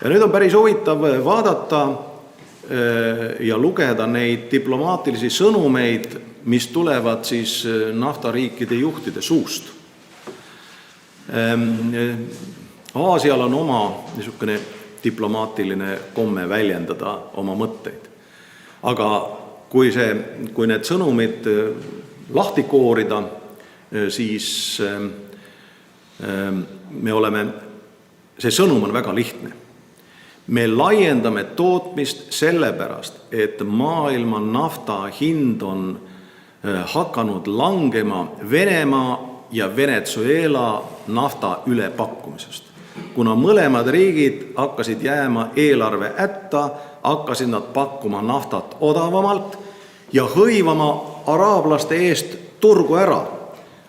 Ja nüüd on päris huvitav vaadata ja lugeda neid diplomaatilisi sõnumeid, mis tulevad siis naftariikide juhtide suust. Aasial on oma niisugune diplomaatiline komme väljendada oma mõtteid. Aga kui need sõnumid lahti koorida, siis see sõnum on väga lihtne. Me laiendame tootmist sellepärast, et maailma nafta hind on hakanud langema Venemaa ja Venezuela nafta ülepakkumisest. Kuna mõlemad riigid hakkasid jääma eelarve ätta, hakkasid nad pakkuma naftat odavamalt ja hõivama araablaste eest turgu ära.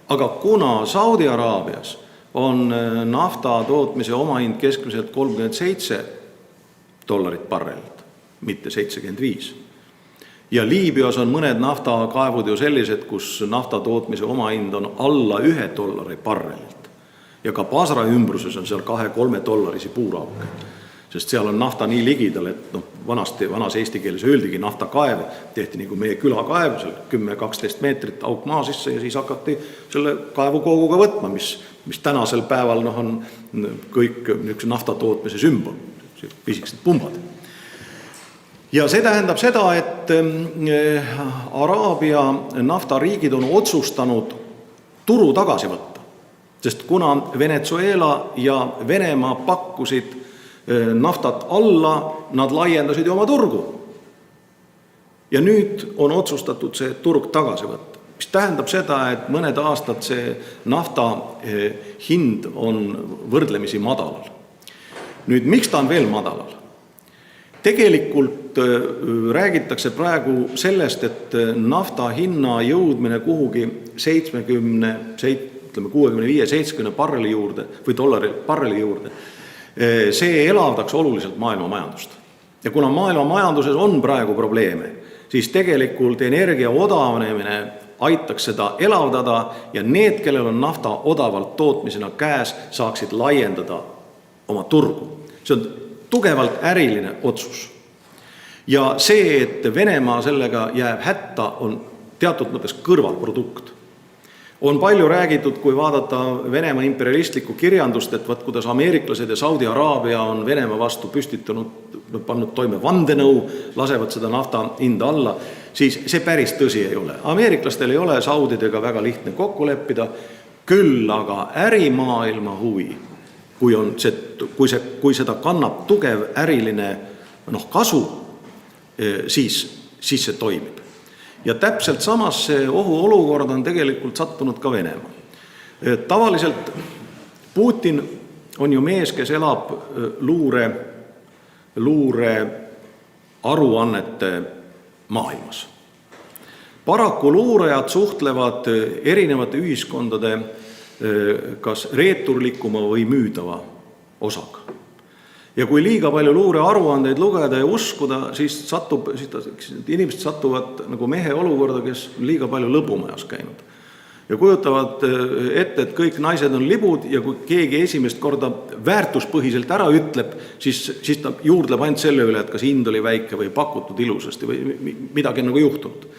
Aga kuna Saudi Araabias on nafta tootmise omahind keskmiselt $37 barrelilt, mitte 75. Ja Liibüas on mõned naftakaevud ju sellised, kus nafta tootmise omahind on alla $1 barrelilt. Ja ka Basra ümbruses on seal $2–3 puurauke. Sest seal on nafta nii ligidal, et vanas eesti keeles öeldigi naftakaev, tehti nagu meie külakaev, 10–12 meetrit auk maa sisse ja siis hakati selle kaevukooguga võtma, mis tänasel päeval on kõik nafta tootmise sümbol, pisikesed pumbad. Ja see tähendab seda, et Araabia naftariigid on otsustanud turu tagasi võtta. Sest kuna Venezuela ja Venemaa pakkusid naftat alla, nad laiendasid oma turgu. Ja nüüd on otsustatud see turg tagasi võtta. Mis tähendab seda, et mõned aastad see nafta hind on võrdlemisi madalal. Nüüd, miks ta on veel madalal? Tegelikult räägitakse praegu sellest, et nafta hinna jõudmine kuhugi 65–70 barreli juurde või barreli juurde, see elavdaks oluliselt maailma majandust. Ja kuna maailma majanduses on praegu probleeme, siis tegelikult energia odavnemine aitaks seda elavdada ja need, kellel on nafta odavalt tootmisena käes, saaksid laiendada oma turgu. See on tugevalt äriline otsus. Ja see, et Venemaa sellega jääb hätta, on teatud mõttes kõrvalprodukt. On palju räägitud, kui vaadata Venemaa imperialistlikku kirjandust, et kuidas ameeriklased ja Saudi Araabia on Venemaa vastu pannud toime vandenõu, lasevad seda nafta hinda alla, siis see päris tõsi ei ole. Ameeriklastel ei ole Saudidega väga lihtne kokku leppida, küll aga ärimaailma huvi, kui seda kannab tugev äriline kasu, siis see toimib. Ja täpselt samas see ohuolukord on tegelikult sattunud ka Venemaa. Tavaliselt Putin on ju mees, kes elab luure aruannete maailmas. Paraku luurajad suhtlevad erinevate ühiskondade kas reeturlikuma või müüdava osaga. Ja kui liiga palju luurearuandeid lugeda ja uskuda, siis inimesed satuvad nagu mehe olukorda, kes on liiga palju lõbumajas käinud. Ja kujutavad ette, et kõik naised on libud ja kui keegi esimest korda väärtuspõhiselt ära ütleb, siis ta juurdleb ainult selle üle, et kas hind oli väike või pakutud ilusasti või midagi on nagu juhtunud.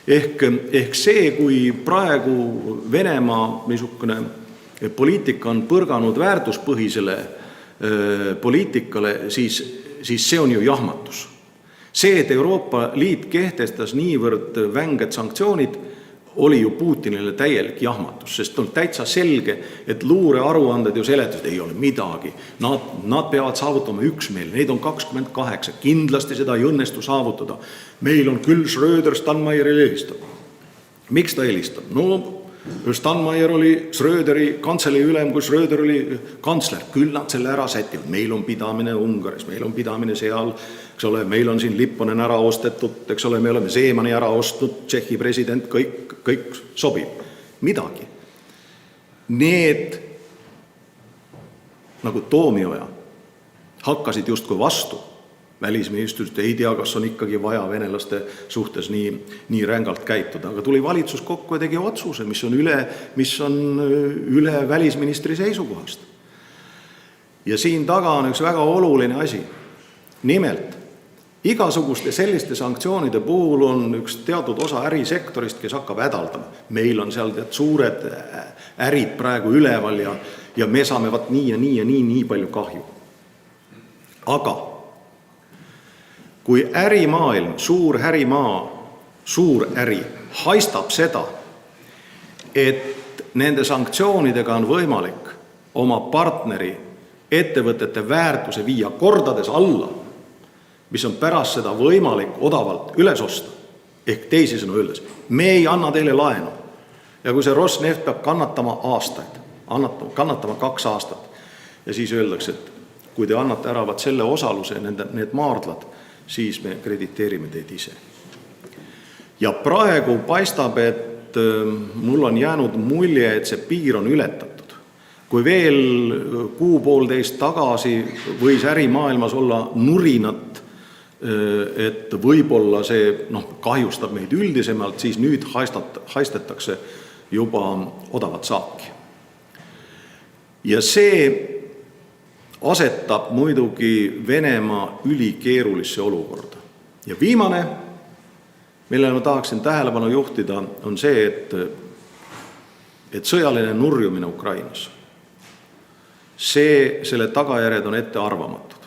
Ehk see, kui praegu Venemaa niisugune poliitika on põrganud väärtuspõhisele poliitikale, siis see on ju jahmatus. See, et Euroopa Liit kehtestas niivõrd vänged sanktsioonid, oli ju Putinile täielik jahmatus, sest on täitsa selge, et luurearuanded ju seletused ei ole midagi. Nad peavad saavutama üksmeele, neid on 28, kindlasti seda ei õnnestu saavutada. Meil on küll Schröder Steinmeierile helistab. Miks ta helistab? No, Steinmeier oli Schröderi kantselei ülem, kui Schröder oli kantsler. Küll nad selle ära sätivad. Meil on pidamine Ungaris, meil on pidamine seal, eks ole, meil on siin Lipponen ära ostetud, eks ole, me oleme Zeemani ära ostnud, Tšehhi president, kõik sobib. Midagi. Need nagu Toomioja hakkasid justkui vastu. Välisministrist ei tea, kas on ikkagi vaja venelaste suhtes nii rängalt käituda. Aga tuli valitsus kokku ja tegi otsuse, mis on üle välisministri seisukohast. Ja siin taga on üks väga oluline asi. Nimelt, igasuguste selliste sanktsioonide puhul on üks teatud osa ärisektorist, kes hakkab hädaldama. Meil on seal suured ärid praegu üleval ja me saame nii ja nii ja nii palju kahju. Aga kui ärimaailm, suur äri haistab seda, et nende sanktsioonidega on võimalik oma partneri ettevõtete väärtuse viia kordades alla, mis on pärast seda võimalik odavalt üles osta, ehk teisisõnu öeldes, me ei anna teile laenu. Ja kui see Rosneft peab kannatama aastaid, kannatama 2 aastat, ja siis öeldakse, et kui te annate ära selle osaluse, need maardlad, siis me krediteerime teid ise. Ja praegu paistab, et mul on jäänud mulje, et see piir on ületatud. Kui veel 1,5 tagasi võis ärimaailmas olla nurinat, et võib-olla see kahjustab meid üldisemalt, siis nüüd haistetakse juba odavat saaki. Ja see asetab muidugi Venemaa ülikeerulisse olukorda. Ja viimane, millele ma tahaksin tähelepanu juhtida, on see, et sõjaline nurjumine Ukrainas. Selle tagajärjed on ette arvamatud.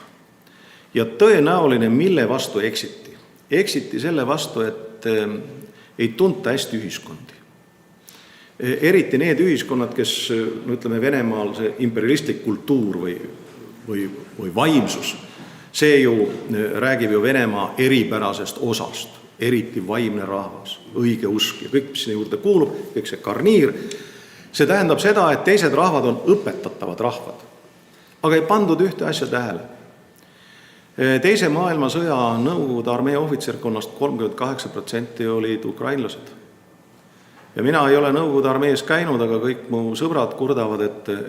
Ja tõenäoline, mille vastu eksiti? Eksiti selle vastu, et ei tunta hästi ühiskondi. Eriti need ühiskonnad, kes, ütleme, Venemaal see imperialistlik kultuur või vaimsus, see ju räägib ju Venemaa eripärasest osast, eriti vaimne rahvas, õige usk ja kõik, mis sinna juurde kuulub, kõik see karniir. See tähendab seda, et teised rahvad on õpetatavad rahvad. Aga ei pandud ühte asja tähele. Teise maailmasõja Nõukogude armee ohvitserkonnast 38% olid ukrainlased. Ja mina ei ole Nõukogude armees käinud, aga kõik mu sõbrad kurdavad,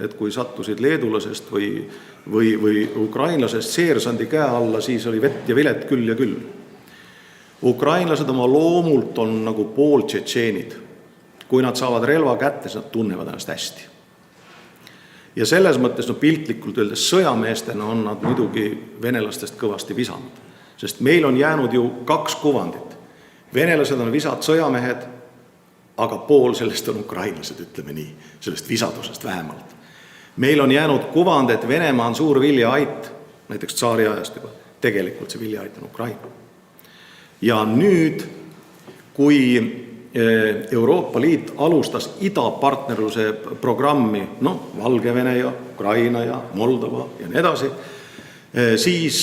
et kui sattusid leedulasest või ukrainlasest seersandi käe alla, siis oli vett ja vilet küll ja küll. Ukrainlased oma loomult on nagu pooltšetšeenid. Kui nad saavad relva kätte, siis nad tunnevad ennast hästi. Ja selles mõttes piltlikult öeldes sõjameestena on nad muidugi venelastest kõvasti visanud. Sest meil on jäänud ju 2 kuvandit. Venelased on visad sõjamehed, aga pool sellest on ukrainlased, ütleme nii, sellest visadusest vähemalt. Meil on jäänud kuvand, et Venemaa on suur viljaait, näiteks tsaari ajast juba, tegelikult see viljaait on Ukraina. Ja nüüd, kui Euroopa Liit alustas idapartnerluse programmi, Valgevene ja Ukraina ja Moldova ja nii edasi, siis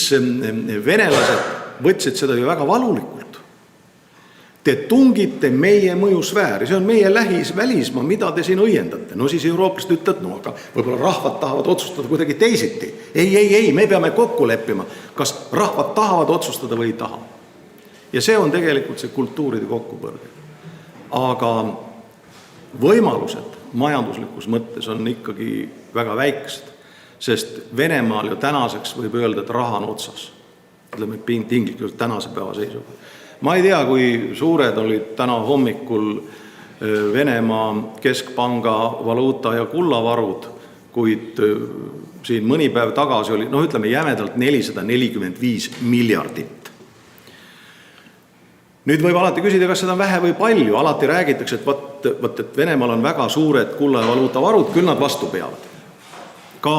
venelased võtsid seda ju väga valulikult. te tungite meie mõjusfääri, see on meie välismaa, mida te siin õiendate. No siis eurooplased ütlevad, no aga võib-olla rahvad tahavad otsustada kuidagi teisiti. Ei, me peame kokku leppima, kas rahvad tahavad otsustada või ei taha. Ja see on tegelikult see kultuuride kokkupõrge. Aga võimalused majanduslikus mõttes on ikkagi väga väiksed, sest Venemaal ju tänaseks võib öelda, et raha on otsas. Ütleme tinglikult tänase päeva seisuga. Ma ei tea, kui suured olid täna hommikul Venemaa keskpanga valuuta ja kullavarud, kuid siin mõni päev tagasi oli, ütleme jämedalt 445 miljardit. Nüüd võib alati küsida, kas seda on vähe või palju. Alati räägitakse, et Venemaal on väga suured kulla ja valuuta varud, küll nad vastu peavad. Ka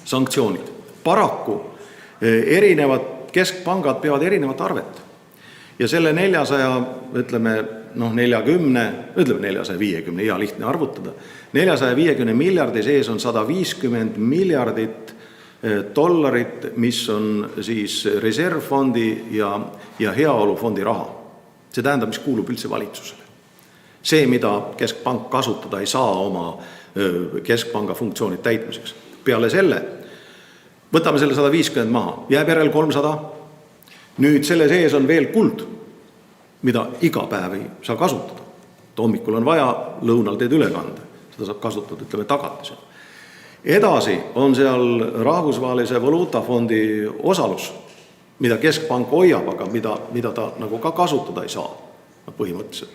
sanktsioonid. Paraku erinevad keskpangad peavad erinevat arvet. Ja selle 450, hea lihtne arvutada, 450 miljardi sees on 150 miljardit dollarit, mis on siis reservfondi ja heaolufondi raha. See tähendab, mis kuulub üldse valitsusele. See, mida keskpank kasutada ei saa oma keskpanga funktsioonid täitmiseks. Peale selle, võtame selle 150 maha, jääb järel 300. Nüüd selle sees on veel kuld, mida iga päev ei saa kasutada. Hommikul on vaja, lõunal teed ülekande. Seda saab kasutada, ütleme, tagatisel. Edasi on seal rahvusvahelise valuutafondi osalus, mida keskpank hoiab, aga mida ta nagu ka kasutada ei saa põhimõtteliselt.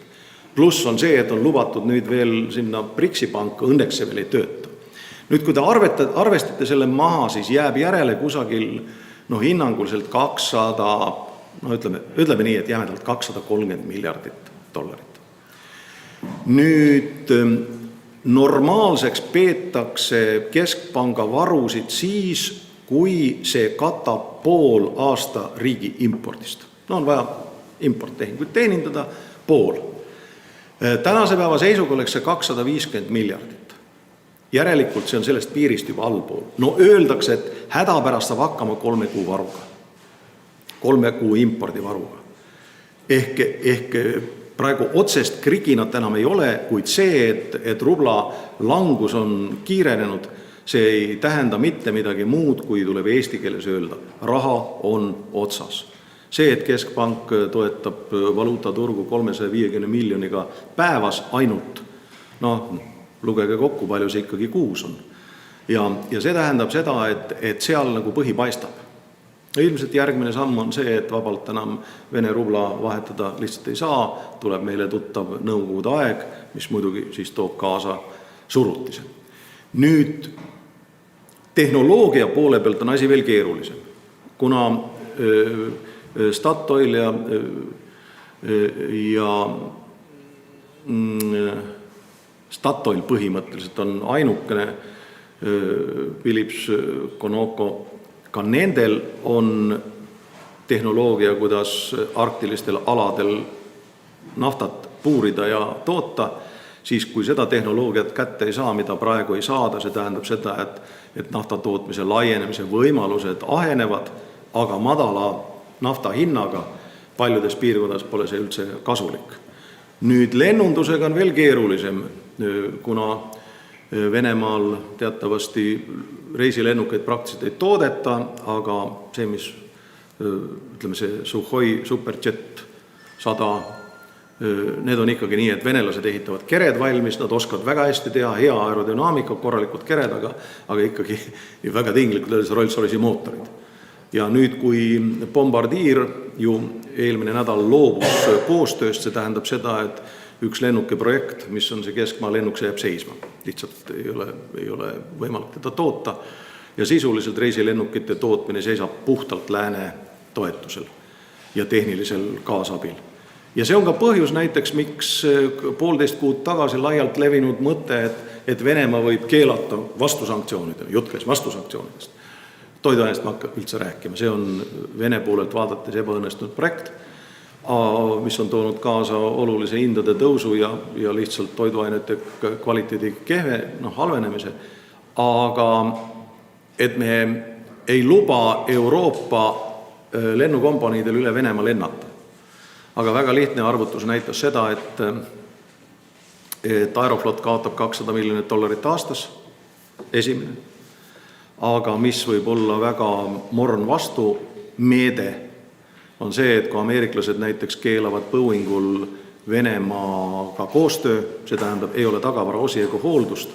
Pluss on see, et on lubatud nüüd veel sinna BRICS-i panka, õnneks see veel ei tööta. Nüüd, kui te arvestate selle maha, siis jääb järele kusagil hinnanguliselt 200, ütleme nii, et jämedalt 230 miljardit dollarit. Nüüd normaalseks peetakse keskpanga varusid siis, kui see katab pool aasta riigi impordist. On vaja importtehinguid teenindada pool. Tänase päeva seisuga oleks see 250 miljardit. Järelikult see on sellest piirist juba allpool. Öeldakse, et hädapärast saab hakkama 3 kuu varuga. 3 kuu impordivaruga. Ehk praegu otsest kriginat enam ei ole, kuid see, et rubla langus on kiirenenud, see ei tähenda mitte midagi muud, kui tuleb eesti keeles öelda. Raha on otsas. See, et keskpank toetab valuutaturgu 350 miljoniga päevas ainult, lugege kokku, palju see ikkagi kuus on. Ja see tähendab seda, et seal nagu põhi paistab. Ilmselt järgmine samm on see, et vabalt enam Vene rubla vahetada lihtsalt ei saa, tuleb meile tuttav nõukogude aeg, mis muidugi siis toob kaasa surutise. Nüüd tehnoloogia poole pealt on asi veel keerulisem, kuna Statoil ja Statoil põhimõtteliselt on ainukene, Philips, Conoco, ka nendel on tehnoloogia, kuidas arktilistel aladel naftat puurida ja toota, siis kui seda tehnoloogiat kätte ei saa, mida praegu ei saada, see tähendab seda, et naftatootmise laienemise võimalused ahenevad, aga madala nafta hinnaga paljudes piirkondades pole see üldse kasulik. Nüüd lennundusega on veel keerulisem, kuna Venemaal teatavasti reisilennukeid praktiliselt ei toodeta, aga see, mis ütleme see Suhoi Superjet 100, need on ikkagi nii, et venelased ehitavad kered valmis, nad oskavad väga hästi teha, hea aerodünaamika, korralikud kered, aga ikkagi väga tinglikud öeldes Rolls-Royce'i mootorid. Ja nüüd, kui Bombardier ju eelmine nädal loobus koostööst, see tähendab seda, et üks lennuki projekt, mis on see keskmaa lennuk, see jääb seisma. Lihtsalt ei ole võimalik teda toota. Ja sisuliselt reisilennukite tootmine seisab puhtalt lääne toetusel ja tehnilisel kaasabil. Ja see on ka põhjus näiteks, miks 1,5 kuud tagasi laialt levinud mõte, et Venemaa võib keelata vastusanktsioonidele, jutt käis vastusanktsioonidest. Toiduainest ma hakka üldse rääkima, see on Vene poolelt vaadates ebaõnnestunud projekt, mis on toonud kaasa olulise hindade tõusu ja lihtsalt toiduainete kvaliteedi halvenemise. Aga et me ei luba Euroopa lennukompaniidel üle Venemaa lennata. aga väga lihtne arvutus näitas seda, et Aeroflot kaotab $200 miljonit aastas, esimene. Aga mis võib olla väga morn vastu meede, on see, et kui ameeriklased näiteks keelavad Boeingul Venemaaga koostöö, see tähendab, ei ole tagavaraosi ega hooldust,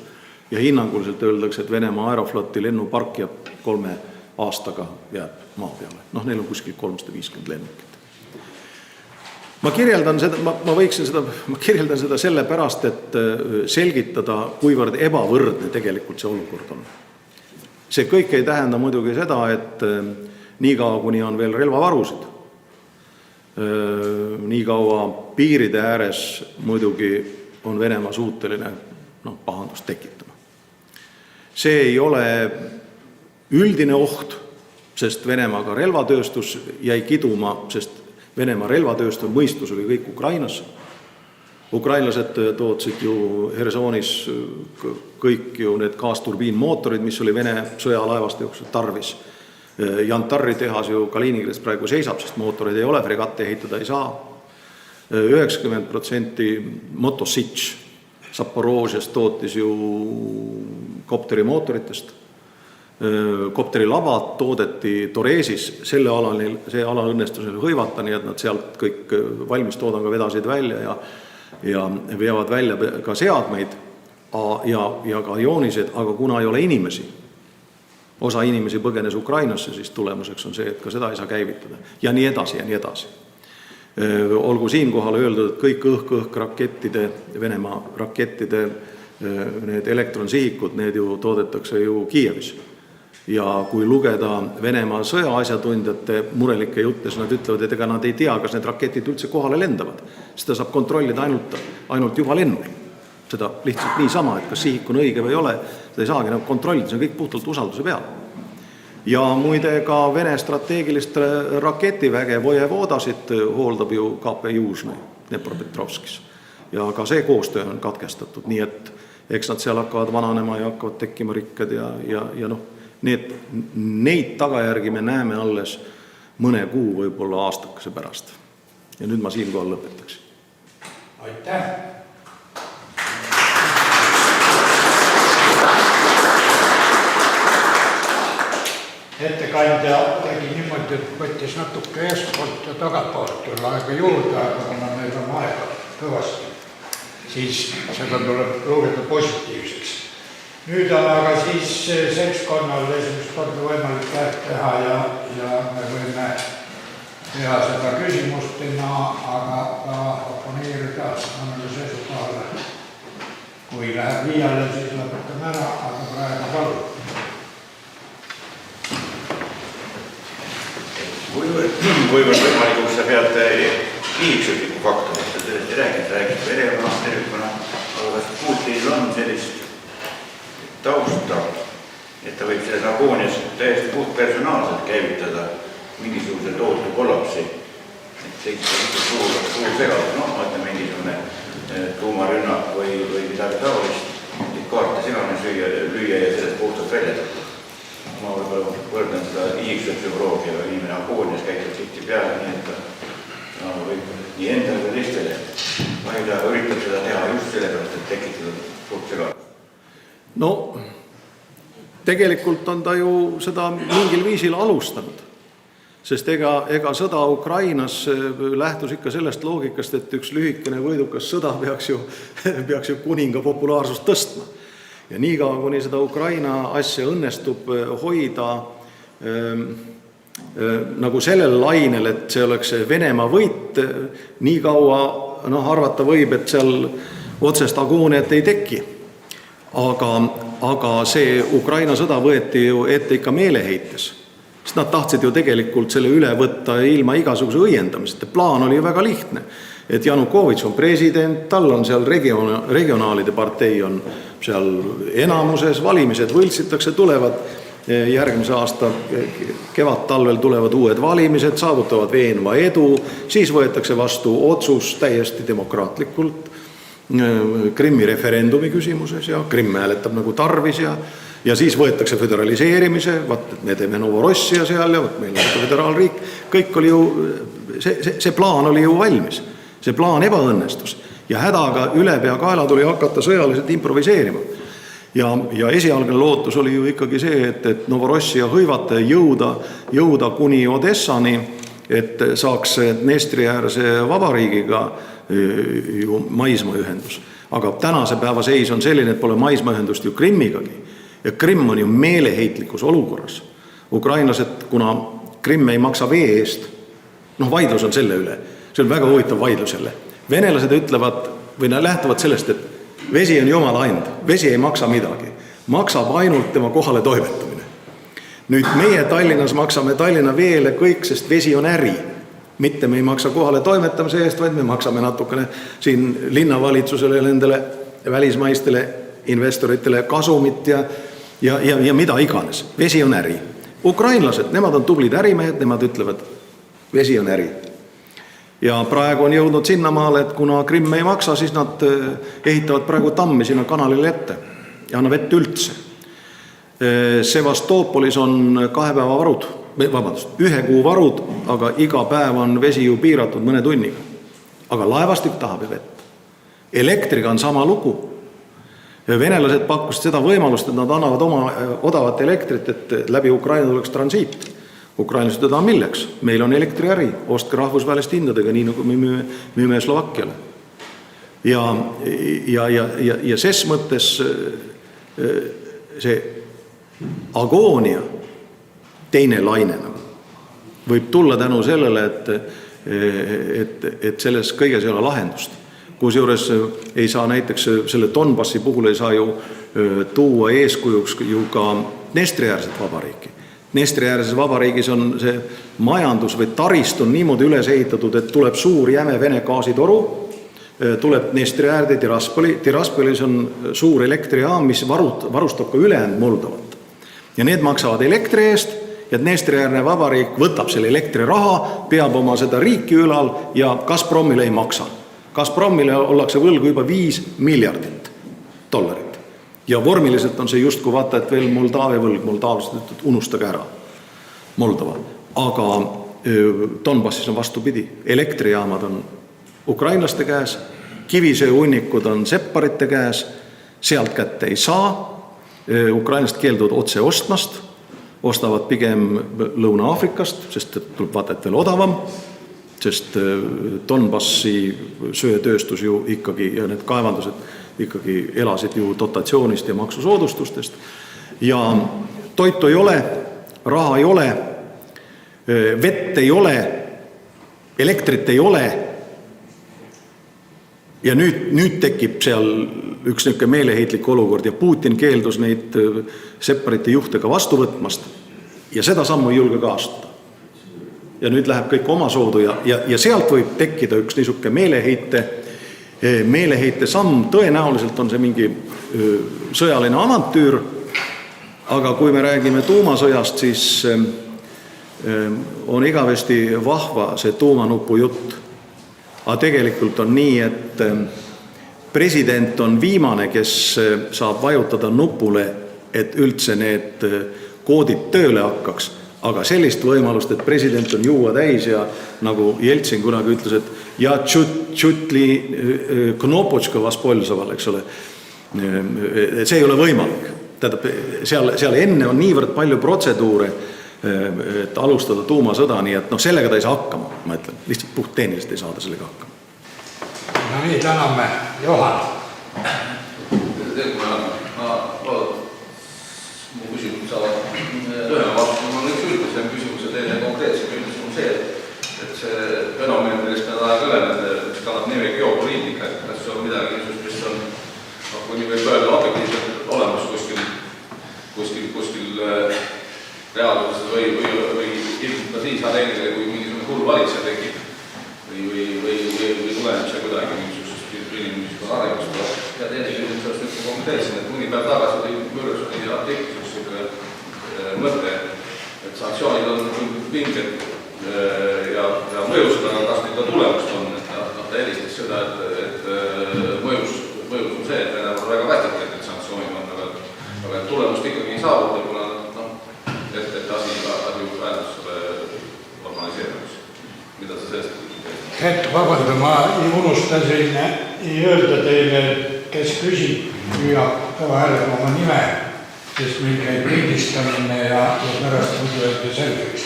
ja hinnanguliselt öeldakse, et Venemaa Aerofloti lennupark jääb 3 aastaga jääb maa peale. Neil on kuskil 350 lennukit. Ma kirjeldan seda sellepärast, et selgitada, kuivõrd ebavõrdne tegelikult see olukord on. See kõik ei tähenda muidugi seda, et nii kaua, kuni on veel relvavarusid, nii kaua piiride ääres muidugi on Venemaa suuteline pahandust tekitama. See ei ole üldine oht, sest Venemaaga relvatööstus jäi kiduma, sest Venemaa relvatööstus mõistus oli kõik Ukrainas. Ukrainlased tootsid ju Hersonis kõik ju need gaasturbiinmootorid, mis oli Vene sõjalaevaste jooksul tarvis. Jantarri tehas ju Kaliningradis praegu seisab, sest mootoreid ei ole, fregatte ehitada ei saa. 90% Motositš Zaporožjes tootis ju kopterimootoritest. Kopterilabad toodeti Toreesis, see ala õnnestus hõivata, nii et nad sealt kõik valmistoodanga vedasid välja ja veavad välja ka seadmeid ja ka joonised, aga kuna ei ole inimesi, osa inimesi põgenes Ukrainasse, siis tulemuseks on see, et ka seda ei saa käivitada. Ja nii edasi ja nii edasi. Olgu siinkohal öeldud, et kõik õhk rakettide, Venemaa rakettide, need elektronsihikud, need ju toodetakse ju Kiievis. Ja kui lugeda Venemaa sõjaasjatundjate murelikke jutte, siis nad ütlevad, et ega nad ei tea, kas need raketid üldse kohale lendavad. Seda saab kontrollida ainult juba lennul. Seda lihtsalt niisama, et kas sihik on õige või ei ole, seda ei saagi kontrollida, see on kõik puhtalt usalduse peal. Ja muide ka Vene strateegilist raketiväge Vojevodasid hooldab ju KP Južne Dnepropetrovskis. Ja ka see koostöö on katkestatud, nii et eks nad seal hakkavad vananema ja hakkavad tekkima rikkad ja neid tagajärgi me näeme alles mõne kuu, võib-olla aastakese pärast. Ja nüüd ma siinkohal lõpetaks. Aitäh! Ettekandja tegi niimoodi, et võttis natuke eespoolt ja tagapoolt tulla aega juurde, aga kuna meil on aega kõvasti, siis seda tuleb lugeda positiivseks. Nüüd on aga siis seltskonnal esimest korda võimalik teha ja me võime teha seda küsimustina, aga ka oponeerida annale seisukohale. Kui läheb liiale, siis lõpetame ära, aga praegu palun. Kuivõrd võimalikuks sa pead kihiksõtliku faktorit, sellest räägid Venemaa tervikuna, aga kas Putinil on sellist tausta, et ta võib selles agoonias täiesti puhtpersonaalselt käivitada mingisuguse tohutu kollapsi, et see suur segadus, ma ütlen mingisugune tuumarünnak või midagi taolist, et kaarte segane lüüa ja sellest puhtalt välja tõtta. Ma võib-olla võrdan seda ihiksuspsühholoogia või inimene agoonias käitab tihti peale, nii et ta võib nii endale kui teistele. Ma ei tea, üritab seda teha just sellepärast, et tekitada suurt segadus. No, tegelikult on ta ju seda mingil viisil alustanud, sest ega sõda Ukrainas lähtus ikka sellest loogikast, et üks lühikene võidukas sõda peaks ju kuninga populaarsust tõstma. Ja nii kaua, kuni seda Ukraina asja õnnestub hoida nagu sellel lainel, et see oleks Venemaa võit, nii kaua arvata võib, et seal otsest agooniat ei teki. Aga see Ukraina sõda võeti ju ette ikka meeleheites. Sest nad tahtsid ju tegelikult selle üle võtta ilma igasuguse õiendamist. Plaan oli ju väga lihtne, et Janukovitš on president, tal on seal regionaalide partei on seal enamuses, valimised võltsitakse, tulevad järgmise aasta kevad-talvel tulevad uued valimised, saavutavad veenva edu, siis võetakse vastu otsus täiesti demokraatlikult Krimmi referendumi küsimuses ja Krimm hääletab nagu tarvis ja siis võetakse föderaliseerimise, me teeme Novorossia seal ja meil on föderaalriik. Kõik oli ju see plaan oli ju valmis, see plaan ebaõnnestus ja hädaga ülepeakaela tuli hakata sõjaliselt improviseerima. Ja esialgne lootus oli ju ikkagi see, et Novorossia hõivata ja jõuda kuni Odessani, et saaks Dnestri-äärse vabariigiga ju maismaaühendus. Aga tänase päeva seis on selline, et pole maismaaühendust ju Krimmigagi. Ja Krimm on ju meeleheitlikus olukorras. Ukrainlased, kuna Krimm ei maksa vee eest, vaidlus on selle üle. See on väga huvitav vaidlus jälle. Venelased ütlevad või lähtuvad sellest, et vesi on jumala and, vesi ei maksa midagi. Maksab ainult tema kohale toimetamine. Nüüd meie Tallinnas maksame Tallinna veele kõik, sest vesi on äri. Mitte me ei maksa kohale toimetamise eest, vaid me maksame natukene siin linnavalitsusele ja nendele välismaistele investoritele kasumit ja mida iganes. Vesi on äri. Ukrainlased, nemad on tublid ärimehed, nemad ütlevad, vesi on äri. Ja praegu on jõudnud sinnamaale, et kuna Krimm ei maksa, siis nad ehitavad praegu tammi sinna kanalile ette ja anna vett üldse. Sevastoopolis on 2 päeva varud, vabandust, 1 kuu varud, aga iga päev on vesi ju piiratud mõne tunniga. Aga laevastik tahab vett. Elektriga on sama lugu. Venelased pakkusid seda võimalust, et nad annavad oma odavat elektrit, et läbi Ukraina tuleks transiit. Ukrainlased teda milleks? Meil on elektriäri, ostke rahvusväelist hindadega, nii nagu me müüme Slovakkiale. Ja ses mõttes see agoonia teine lainena võib tulla tänu sellele, et selles kõiges ei ole lahendust. Kusjuures ei saa näiteks selle Donbassi puhul ei saa ju tuua eeskujuks ju ka Dnestri-äärset vabariiki. Dnestri-äärses vabariigis on see majandus või tarist on niimoodi üles ehitatud, et tuleb suur jäme Vene gaasitoru, tuleb Dnestri-äärde Tiraspolis on suur elektrijaam, mis varustab ka ülejäänud Moldovat. Ja need maksavad elektri eest ja Dnestri-äärne vabariik võtab selle elektriraha, peab oma seda riiki ülal ja Gazpromile ei maksa. Gazpromile ollakse võlgu juba $5 miljardit. Ja vormiliselt on see just kui vaata, et veel Moldaavia võlg, moldaavlased ütlevad, unustage ära Moldova. Aga Donbassis on vastupidi. Elektrijaamad on ukrainlaste käes, kivisööhunnikud on sepparite käes, sealt kätte ei saa. Ukrainlased keelduvad otse ostmast, ostavad pigem Lõuna-Aafrikast, sest tuleb vaata, et veel odavam, sest Donbassi söötööstus ju ikkagi ja need kaevandused ikkagi elasid ju dotatsioonist ja maksusoodustustest. Ja toitu ei ole, raha ei ole, vett ei ole, elektrit ei ole. Ja nüüd tekib seal üks niisugune meeleheitlik olukord ja Putin keeldus neid separite juhtega vastu võtmast ja seda sammu ei julge ka astuda. Ja nüüd läheb kõik oma soodu ja sealt võib tekkida üks niisugune meeleheite samm, tõenäoliselt on see mingi sõjaline avantüür, aga kui me räägime tuumasõjast, siis on igavesti vahva see tuumanupu jutt. Aga tegelikult on nii, et president on viimane, kes saab vajutada nupule, et üldse need koodid tööle hakkaks. Aga sellist võimalust, et president on juua täis ja nagu Jeltsin kunagi ütles, et ja tšutli knopočka vaspolsaval, eks ole. See ei ole võimalik. Seal enne on niivõrd palju protseduure, et alustada tuumasõda, nii et sellega ta ei saa hakkama, ma ütlen. Lihtsalt puhttehniliselt ei saada sellega hakkama. No nii, täname. Johan. Mu küsimus saavad lühema vastu. Mul on üks üldisem küsimus ja teine konkreetsem küsimus on see, et see fenomen, millest me taha kõleneda, mis kannab nimi geopoliitika, et kas see on midagi, mis on, kuni võib öelda objektiivselt olemas kuskil reaalsuses või ilmselt ka siis areenile, kui mingisugune hull valitseja tekib või tuleneb see kuidagi mingisugusest inimesest arengust. Ja teine küsimus on nüüd konkreetselt, et mõni päev tagasi oli Mürrsoni artiklis mõte, et sanktsioonid on pinged ja mõjused, aga kas neid ka tulemust on, et ta elistas seda, et mõjus on see, et Venemaa on väga vätikad, et sanktsioonid on, aga tulemust ikkagi ei saavuta, kuna et asi Ukrainas normaliseerimis. Mida sa sellest vabandan, ma unustasin öelda teile, kes küsib, püüab kõva häälega oma nime, sest meil käib pildistamine ja pärast muidu öelda selgeks.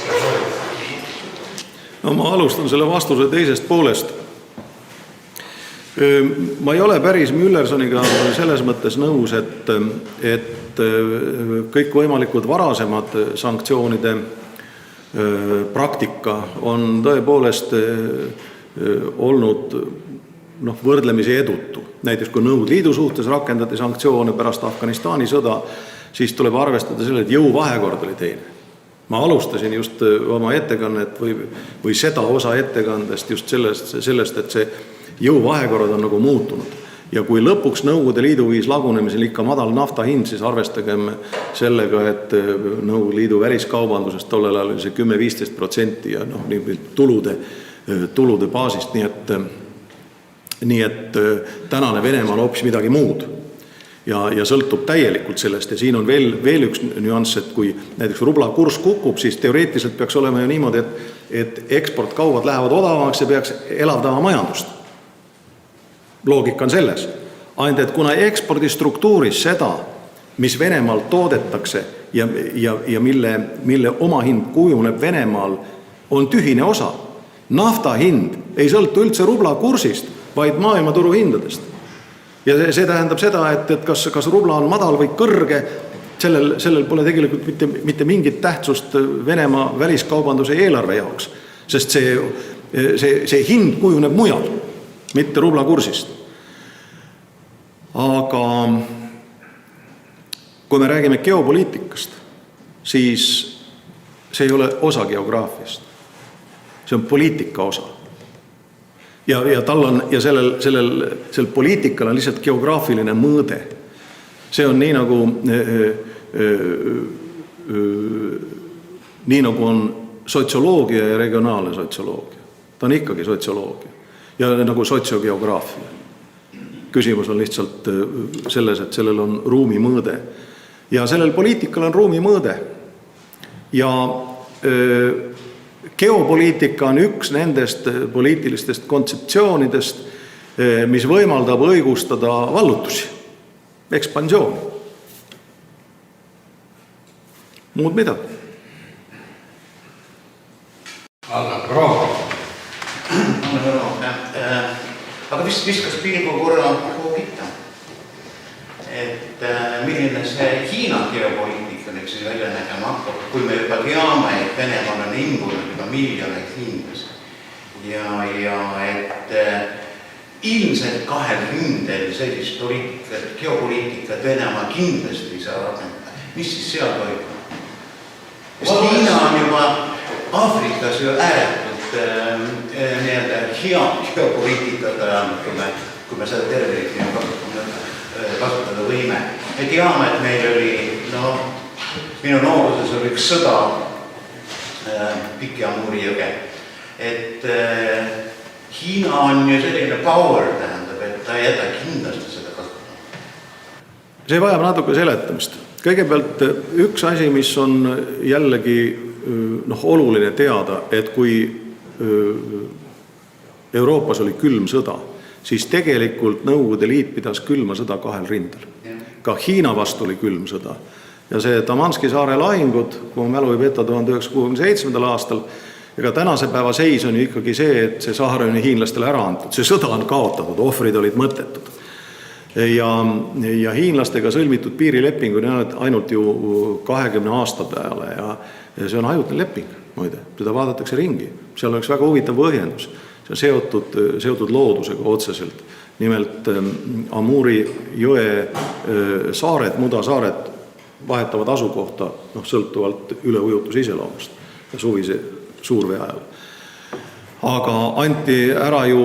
No ma alustan selle vastuse teisest poolest. Ma ei ole päris Müllersoniga selles mõttes nõus, et kõik võimalikud varasemad sanktsioonide praktika on tõepoolest olnud võrdlemisi edutu. Näiteks kui Nõukogude Liidu suhtes rakendati sanktsioone pärast Afganistani sõda, siis tuleb arvestada selle, et jõuvahekord oli teine. Ma alustasin just oma ettekannet või seda osa ettekandest just sellest, et see jõuvahekorrad on nagu muutunud. Ja kui lõpuks Nõukogude Liidu viis lagunemisel ikka madal nafta hind, siis arvestagem sellega, et Nõukogude Liidu väliskaubandusest tollel ajal oli see 10-15% ja tulude baasist. Nii et tänane Venemaal hoopis midagi muud ja sõltub täielikult sellest. Ja siin on veel üks nüanss, et kui näiteks rubla kurss kukub, siis teoreetiliselt peaks olema ju niimoodi, et eksportkaubad lähevad odavamaks ja peaks elavdama majandust. Loogika on selles. Ainult, et kuna ekspordi struktuuris seda, mis Venemaal toodetakse ja mille omahind kujuneb Venemaal, on tühine osa. Nafta hind ei sõltu üldse rubla kursist, vaid maailmaturu hindadest. Ja see tähendab seda, et kas rubla on madal või kõrge, sellel pole tegelikult mitte mingit tähtsust Venemaa väliskaubanduse eelarve jaoks, sest see hind kujuneb mujal, mitte rubla kursist. Aga kui me räägime geopoliitikast, siis see ei ole osa geograafiast. See on poliitika osa. Ja sellel poliitikal on lihtsalt geograafiline mõõde. See on nii nagu on sotsioloogia ja regionaalne sotsioloogia. Ta on ikkagi sotsioloogia ja nagu sotsiogeograafia. Küsimus on lihtsalt selles, et sellel on ruumi mõõde. Ja sellel poliitikal on ruumi mõõde. Ja geopoliitika on üks nendest poliitilistest kontseptsioonidest, mis võimaldab õigustada vallutusi, ekspansiooni. Muud mida? Anna Proov. Aga viskas pilgu korra pitta, et milline see Hiina geopoliitika nüüd siis välja nägema hakkab, kui me juba teame, et Venemaal on imbunud juba miljoneid hiinlasi ja et ilmselt kahel rindel sellist geopoliitikat Venemaa kindlasti ei saa rakendada. Mis siis seal toimub? Hiina on juba Aafrikas ju ääretult hea geopoliitikat ajanud, kui me seda tervelit kasutada võime. Me teame, et meil oli, minu nooruses oli üks sõda Piki Amuri jõge. Et Hiina on ju selline power, tähendab, et ta ei jäta kindlasti seda kasutada. See vajab natuke seletamist. Kõigepealt üks asi, mis on jällegi oluline teada, et kui Euroopas oli külm sõda, siis tegelikult Nõukogude Liit pidas külma sõda kahel rindel. Ka Hiina vastu oli külm sõda. Ja see Tamanski saare lahingud, kui ma mälu ei peta 1967. aastal, ega tänase päeva seis on ju ikkagi see, et see saar on hiinlastele ära antud. See sõda on kaotatud, ohvrid olid mõttetud. Ja hiinlastega sõlmitud piirileping on ainult ju 20 aasta peale ja see on ajutine leping, muide. Seda vaadatakse ringi. Seal on üks väga huvitav põhjendus. See on seotud loodusega otseselt. Nimelt Amuri jõe saared, mudasaared vahetavad asukohta sõltuvalt üleujutus iseloomust ja suvise suurvee ajal. Aga anti ära ju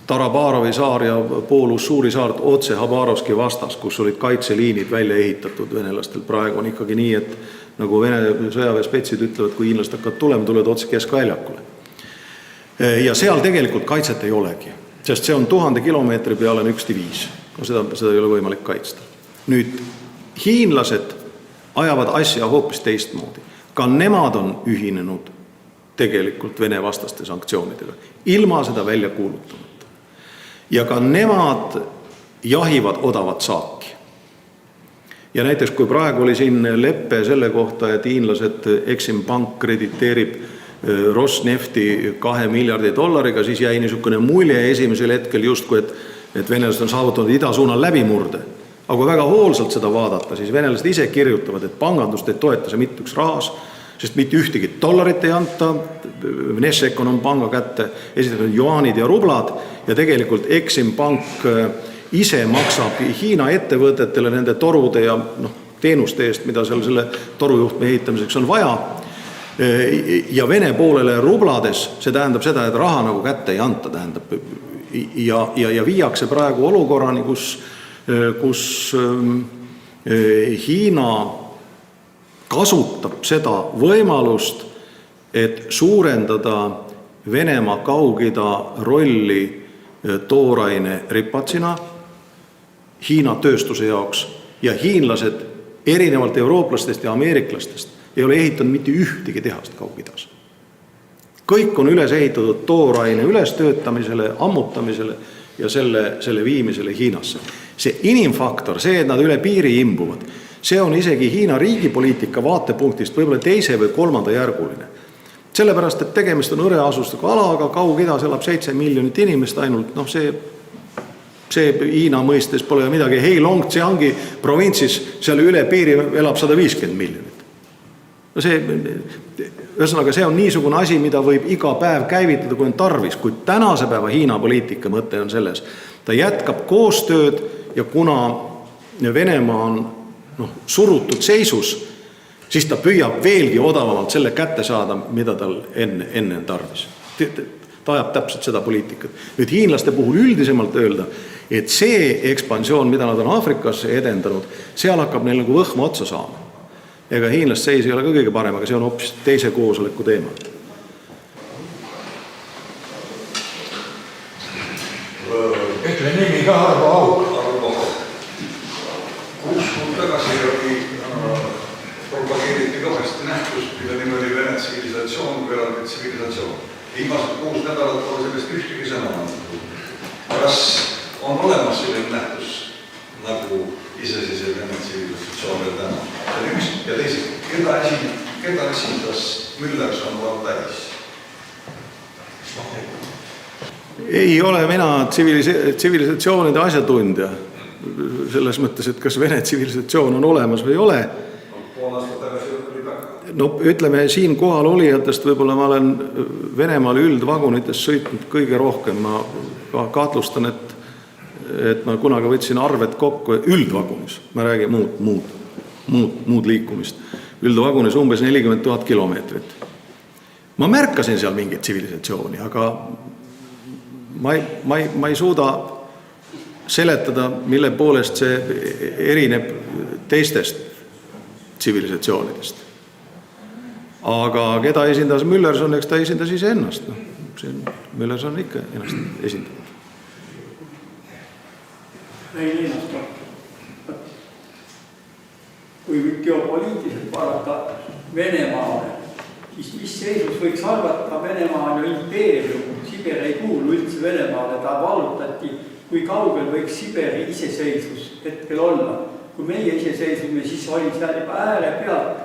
Tarabarovi saar ja Poolus suuri saart otse Habarovski vastas, kus olid kaitseliinid välja ehitatud venelastel. Praegu on ikkagi nii, et nagu Vene sõjaväespetsid ütlevad, kui hiinlased hakkavad tulema, tulevad otse keskväljakule. Ja seal tegelikult kaitset ei olegi, sest see on 1000 kilomeetri peale üks diviis. Seda ei ole võimalik kaitsta. Nüüd, hiinlased ajavad asja hoopis teistmoodi. Ka nemad on ühinenud tegelikult Vene vastaste sanktsioonidega, ilma seda välja kuulutamata. Ja ka nemad jahivad odavat saaki. Ja näiteks kui praegu oli siin leppe selle kohta, et hiinlased Exim Bank krediteerib Rosnefti $2 miljardi, siis jäi niisugune mulje esimesel hetkel justkui, et venelased on saavutanud idasuunal läbimurde. Aga kui väga hoolsalt seda vaadata, siis venelased ise kirjutavad, et pangandust ei toeta see mitte üks rahas, sest mitte ühtegi dollarit ei anta, Vnešekon on panga kätte esitatud juanid ja rublad ja tegelikult Exim Bank ise maksab Hiina ettevõtetele nende torude ja teenuste eest, mida selle torujuhtme ehitamiseks on vaja. Ja Vene poolele rublades, see tähendab seda, et raha nagu kätte ei anta, tähendab. Ja viiakse praegu olukorrani, kus Hiina kasutab seda võimalust, et suurendada Venemaa Kaug-Ida rolli tooraine ripatsina Hiina tööstuse jaoks ja hiinlased erinevalt eurooplastest ja ameeriklastest ei ole ehitanud mitte ühtegi tehast Kaug-Idas. Kõik on üles ehitatud tooraine ülestöötamisele, ammutamisele ja selle viimisele Hiinasse. See inimfaktor, see, et nad üle piiri imbuvad, see on isegi Hiina riigipoliitika vaatepunktist võib-olla 2. või 3. järguline. Sellepärast, et tegemist on õreasustusega alaga, Kaug-Idas elab 7 miljonit inimest ainult, see Hiina mõistes pole midagi. Heilongjiangi provintsis seal üle piiri elab 150 miljonit. See on niisugune asi, mida võib iga päev käivitada, kui on tarvis, kuid tänase päeva Hiina poliitika mõte on selles. Ta jätkab koostööd ja kuna Venemaa on surutud seisus, siis ta püüab veelgi odavamalt selle kätte saada, mida tal enne on tarvis. Ta ajab täpselt seda poliitikat. Nüüd hiinlaste puhul üldisemalt öelda, et see ekspansioon, mida nad on Aafrikas edendanud, seal hakkab neil nagu võhma otsa saama. Ega hiinlast seis ei ole ka kõige parem, aga see on hoopis teise koosoleku teema. Ütle nimi ka Arvo Haug. Arvo Haug. 6 kuud tagasi propageeriti kõvasti nähtust, mille nimi oli Vene tsivilisatsioon kui eraldi tsivilisatsioon. Viimased 6 nädalat pole sellest ühtegi sõna. Kas on olemas selline nähtus nagu iseseisev Vene tsivilisatsioon veel täna? See on üks ja teised. Keda esindas Müllerson Valtais? Ei ole mina tsivilisatsioonide asjatundja. Selles mõttes, et kas Vene tsivilisatsioon on olemas või ei ole. Pool aastat tagasi oli väga. No ütleme, siin kohal olijatest võib-olla ma olen Venemaal üldvagunites sõitnud kõige rohkem. Ma kahtlustan, et ma kunagi võtsin arved kokku üldvagunis. Ma räägin muud liikumist. Üldvagunis umbes 40 000 kilomeetrit. Ma märkasin seal mingit tsivilisatsiooni, aga ma ei suuda seletada, mille poolest see erineb teistest tsivilisatsioonidest. Aga keda esindas Müllerson, eks ta esindas ise ennast. Müllerson ikka ennast esindanud. Ei ennast. Kui geopoliitiliselt vaadata Venemaale, siis mis seisus võiks arvata, Venemaa on impeerium, Siberi ei kuulu üldse Venemaale, ta vallutati, kui kaugel võiks Siberi iseseisvus hetkel olla. Kui meie iseseisvume, siis oli seal juba ääre pealt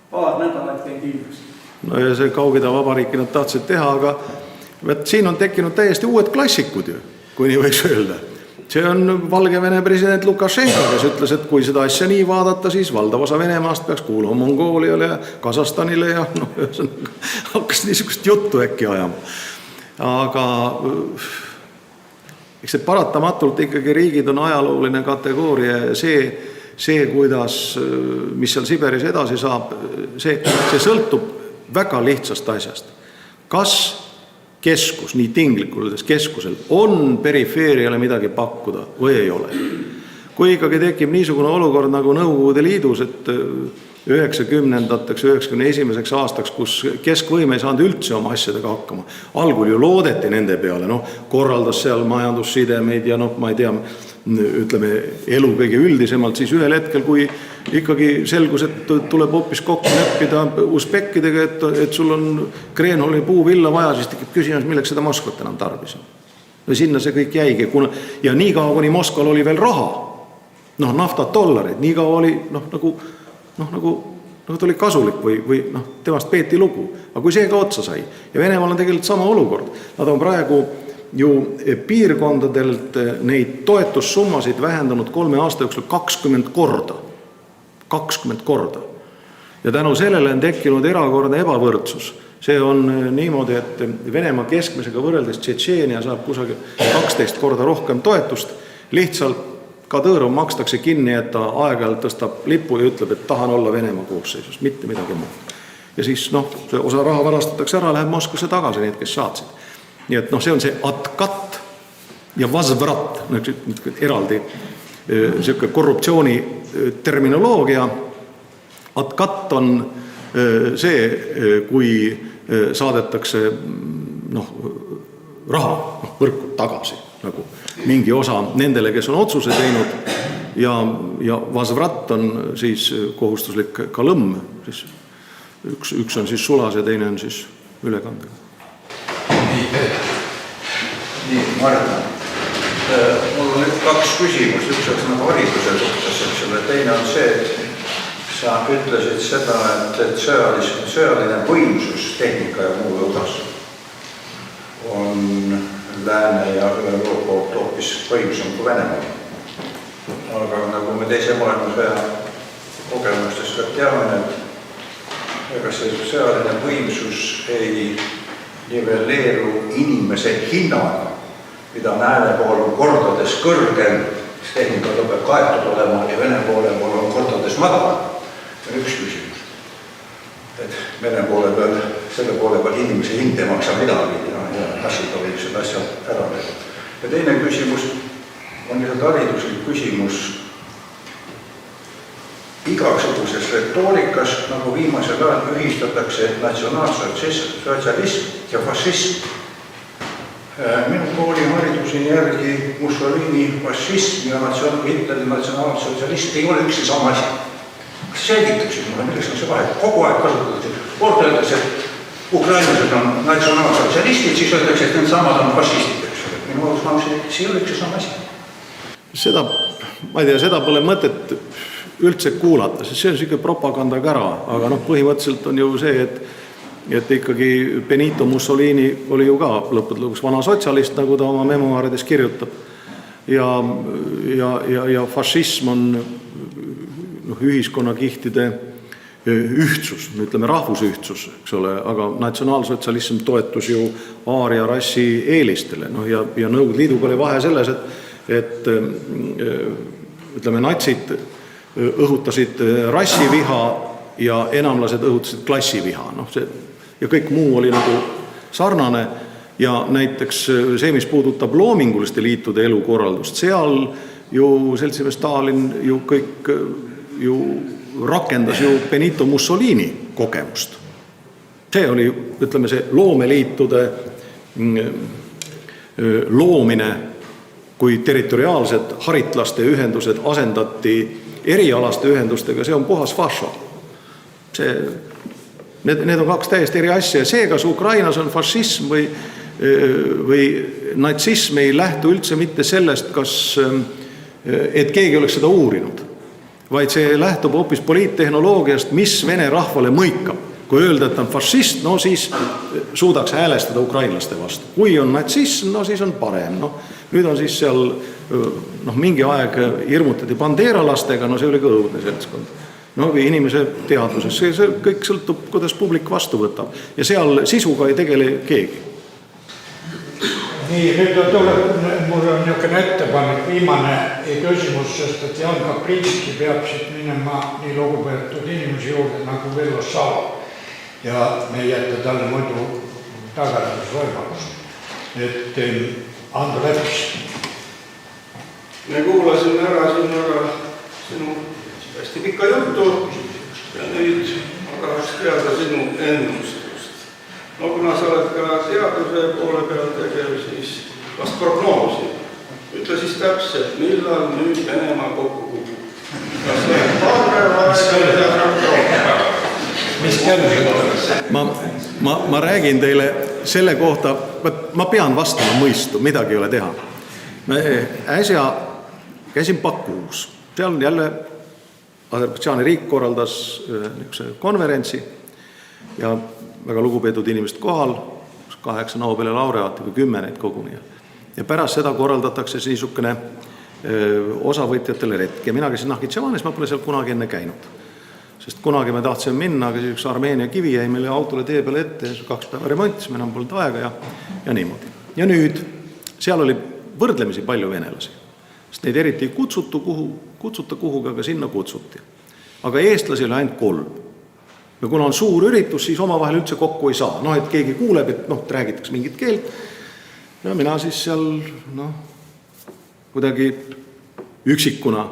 paar nädalat veel kindlust. No ja see Kaug-Ida vabariiki nad tahtsid teha, aga siin on tekkinud täiesti uued klassikud ju, kui nii võiks öelda. See on Valgevene president Lukašenko, kes ütles, et kui seda asja nii vaadata, siis valdav osa Venemaast peaks kuuluma Mongooliale ja Kasahstanile ja hakkas niisugust juttu äkki ajama. Aga eks see paratamatult ikkagi riigid on ajalooline kategooria ja see kuidas, mis seal Siberis edasi saab, see sõltub väga lihtsast asjast. Kas keskus, nii tinglikult öeldes keskusel, on perifeeriale midagi pakkuda või ei ole. Kui ikkagi tekib niisugune olukord nagu Nõukogude Liidus, 90-ndateks, 91. aastaks, kus keskvõim ei saanud üldse oma asjadega hakkama. Algul ju loodeti nende peale, korraldas seal majandussidemeid ja ma ei tea, ütleme, elu kõige üldisemalt, siis ühel hetkel, kui ikkagi selgus, et tuleb hoopis kokku leppida usbekkidega, et sul on Kreenholmi puuvilla vaja, siis tekib küsimus, milleks seda Moskvat enam tarbis. Ja sinna see kõik jäigi, ja nii kaua, kuni Moskval oli veel raha, naftat, dollareid, nii kaua oli, nagu ta oli kasulik või temast peeti lugu. Aga kui see ka otsa sai, ja Venemaal on tegelikult sama olukord, nad on praegu ju piirkondadelt neid toetussummasid vähendanud 3 aasta jooksul 20 korda. 20 korda. Ja tänu sellele on tekkinud erakordne ebavõrdsus. See on niimoodi, et Venemaa keskmisega võrreldes Tšetšeenia saab kusagil 12 korda rohkem toetust, lihtsalt Kadõrov makstakse kinni, et ta aeg-ajalt tõstab lipu ja ütleb, et tahan olla Venemaa koosseisus, mitte midagi muud. Ja siis see osa raha varastatakse ära, läheb Moskvasse tagasi need, kes saatsid. Nii et see on see atkat ja vazvrat, eraldi korruptsiooni terminoloogia. Atkat on see, kui saadetakse raha võrku tagasi, nagu mingi osa nendele, kes on otsuse teinud, ja vazvrat on siis kohustuslik kalõmm, siis üks on siis sulas ja teine on siis ülekandega. Nii, Marta, mul on 2 küsimust, üks oleks nagu hariduse suhtes, teine on see, et sa ütlesid seda, et sõjaline võimsus tehnika ja muu õudas on Lääne ja ÜRO poolt hoopis võimsam kui Venemaa. Aga nagu me teise maailmasõja kogemustest teame, et ega see sõjaline võimsus ei nivelleeru inimese hinnaga, mida Lääne pool on kordades kõrgem, siis tehnika peab kaetud olema ja Vene poole pool on kordades madalam. See on üks küsimus. Et Vene poole peal, selle poole peal inimese hind ei maksa midagi ja nassiga võib seda asja ära teha. Ja teine küsimus on lihtsalt hariduslik küsimus. Igasuguses retoorikas, nagu viimasel ajal ühistatakse natsionaalsotsialism ja fašism. Minu kooli hariduse järgi Mussolini fašism ja Hitleri natsionaalsotsialist ei ole üks ja sama asi. Kas selgitakse mulle, milleks on see vahe? Kogu aeg kasutatakse. Kord öeldakse, et ukrainlased on natsionaalsotsialistid, siis öeldakse, et need samad on fašistid. Minu arust see ei ole üks ja sama asi. Seda, ma ei tea, seda pole mõtet üldse kuulata, sest see on selline propagandakära, aga põhimõtteliselt on ju see, et ikkagi Benito Mussolini oli ju ka lõpuks vana sotsialist, nagu ta oma memuaarides kirjutab. Ja fašism on ühiskonnakihtide ühtsus, ütleme rahvusühtsus, eks ole, aga natsionaalsotsialism toetus ju aaria rassi eelistele. Ja Nõukogude Liiduga oli vahe selles, et ütleme, natsid õhutasid rassiviha ja enamlased õhutasid klassiviha. Ja kõik muu oli nagu sarnane ja näiteks see, mis puudutab loominguliste liitude elukorraldust, seal ju seltsimees Stalin ju kõik ju rakendas ju Benito Mussolini kogemust. See oli, ütleme, see loomeliitude loomine, kui territoriaalsed haritlaste ühendused asendati erialaste ühendustega, see on puhas fašo. Need on 2 täiesti eri asja ja see, kas Ukrainas on fašism või natsism ei lähtu üldse mitte sellest, et keegi oleks seda uurinud, vaid see lähtub hoopis poliittehnoloogiast, mis vene rahvale mõikab. Kui öelda, et on fašist, siis suudaks häälestada ukrainlaste vastu. Kui on natsism, siis on parem. Nüüd on siis seal mingi aeg hirmutati bandeeralastega, see oli ka õudne seltskond. Või inimese teadvuses, see kõik sõltub, kuidas publik vastu võtab. Ja seal sisuga ei tegele keegi. Nii, nüüd mul on niisugune ettepanek, viimane küsimus, sest et Jan Kaprinski peab siit minema nii lugupeetud inimesi juurde nagu Vello Salo. Ja me ei jätta talle muidu tagasimisvõimalust. Et Ando Leps. Me kuulasin ära sinu hästi pikka juttu Ja nüüd ma tahaks teada sinu ennustust. No kuna sa oled ka teaduse poole peal tegev, siis kas prognoosi? Ütle siis täpselt, millal nüüd Venemaa kokku kukub? Kas see on paar päeva aega? Mis kell see on? Ma räägin teile selle kohta, ma pean vastama mõistu, midagi ei ole teha. Äsja käisin Bakuus, seal jälle Aserbaidžaani riik korraldas konverentsi ja väga lugupeetud inimesed kohal, 8 Nobeli laureaati või 10 neid koguni. Ja pärast seda korraldatakse niisugune osavõtjatele retk ja mina käisin Nakhitševanis, ma pole seal kunagi enne käinud. Sest kunagi me tahtsime minna, aga üks Armeenia kivi jäi meile autole tee peale ette, 2 päeva remontis, me enam polnud aega ja niimoodi. Ja nüüd seal oli võrdlemisi palju venelasi, sest neid eriti ei kutsuta kuhugi, aga sinna kutsuti. Aga eestlasi oli ainult 3. Ja kuna on suur üritus, siis omavahel üldse kokku ei saa. Et keegi kuuleb, et räägitakse mingit keelt. Ja mina siis seal kuidagi üksikuna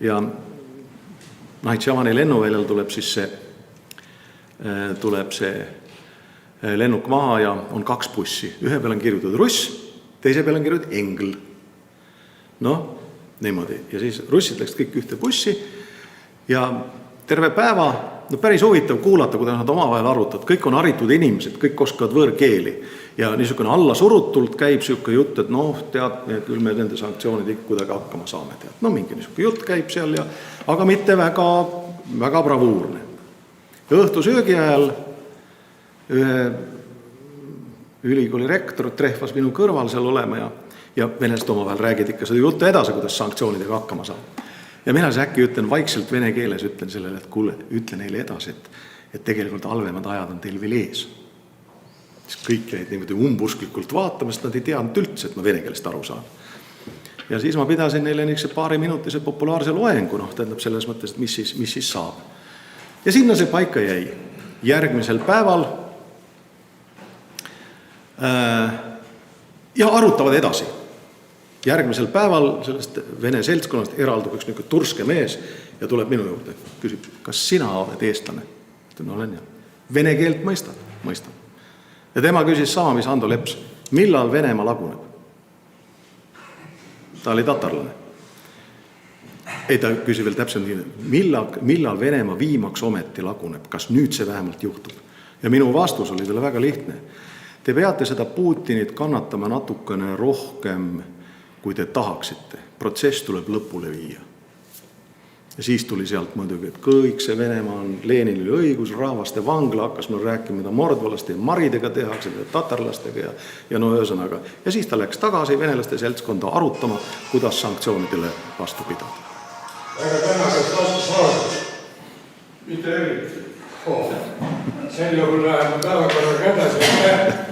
ja Nakhitševani lennuväljal tuleb see lennuk maha ja on 2 bussi. Ühe peal on kirjutatud russ, teise peal on kirjutatud engl. Niimoodi. Ja siis russid läksid kõik ühte bussi ja terve päeva, päris huvitav kuulata, kuidas nad omavahel arutavad. Kõik on haritud inimesed, kõik oskavad võõrkeeli. Ja niisugune alla surutult käib niisugune jutt, et tead, küll me nende sanktsioonid ikka kuidagi hakkama saame. Mingi niisugune jutt käib seal, aga mitte väga bravuurne. Õhtusöögi ajal ühe ülikooli rektor trehvas minu kõrval seal olema ja venelased omavahel räägid ikka seda juttu edasi, kuidas sanktsioonidega hakkama saab. Ja mina siis äkki ütlen vaikselt vene keeles, ütlen sellele, et kuule, ütle neile edasi, et tegelikult halvemad ajad on teil veel ees. Siis kõik jäid niimoodi umbusklikult vaatama, sest nad ei teadnud üldse, et ma vene keelest aru saan. Ja siis ma pidasin neile niisuguse 2 minutise populaarse loengu, tähendab selles mõttes, et mis siis saab. Ja sinna see paika jäi. Järgmisel päeval ja arutavad edasi. Järgmisel päeval sellest vene seltskonnast eraldub üks niisugune turske mees ja tuleb minu juurde. Küsib, kas sina oled eestlane? Ütlen, olen ja. Vene keelt mõistab. Ja tema küsis sama, mis Ando Leps. Millal Venemaa laguneb? Ta oli tatarlane. Ei, ta küsis veel täpselt nii, millal Venemaa viimaks ometi laguneb? Kas nüüd see vähemalt juhtub? Ja minu vastus oli talle väga lihtne. Te peate seda Putinit kannatama natukene rohkem, kui te tahaksite. Protsess tuleb lõpule viia. Ja siis tuli sealt muidugi, et kõik see Venemaa on Leninil õigus, rahvaste vangla hakkas mul rääkima, mida mordvalaste ja maridega tehakse, mida tatarlastega ja ühesõnaga. Ja siis ta läks tagasi venelaste seltskonda arutama, kuidas sanktsioonidele vastu pidada. Väga tänaseks vastusvaadus. Mitte eriti. Sel juhul läheme päevakorraga edasi.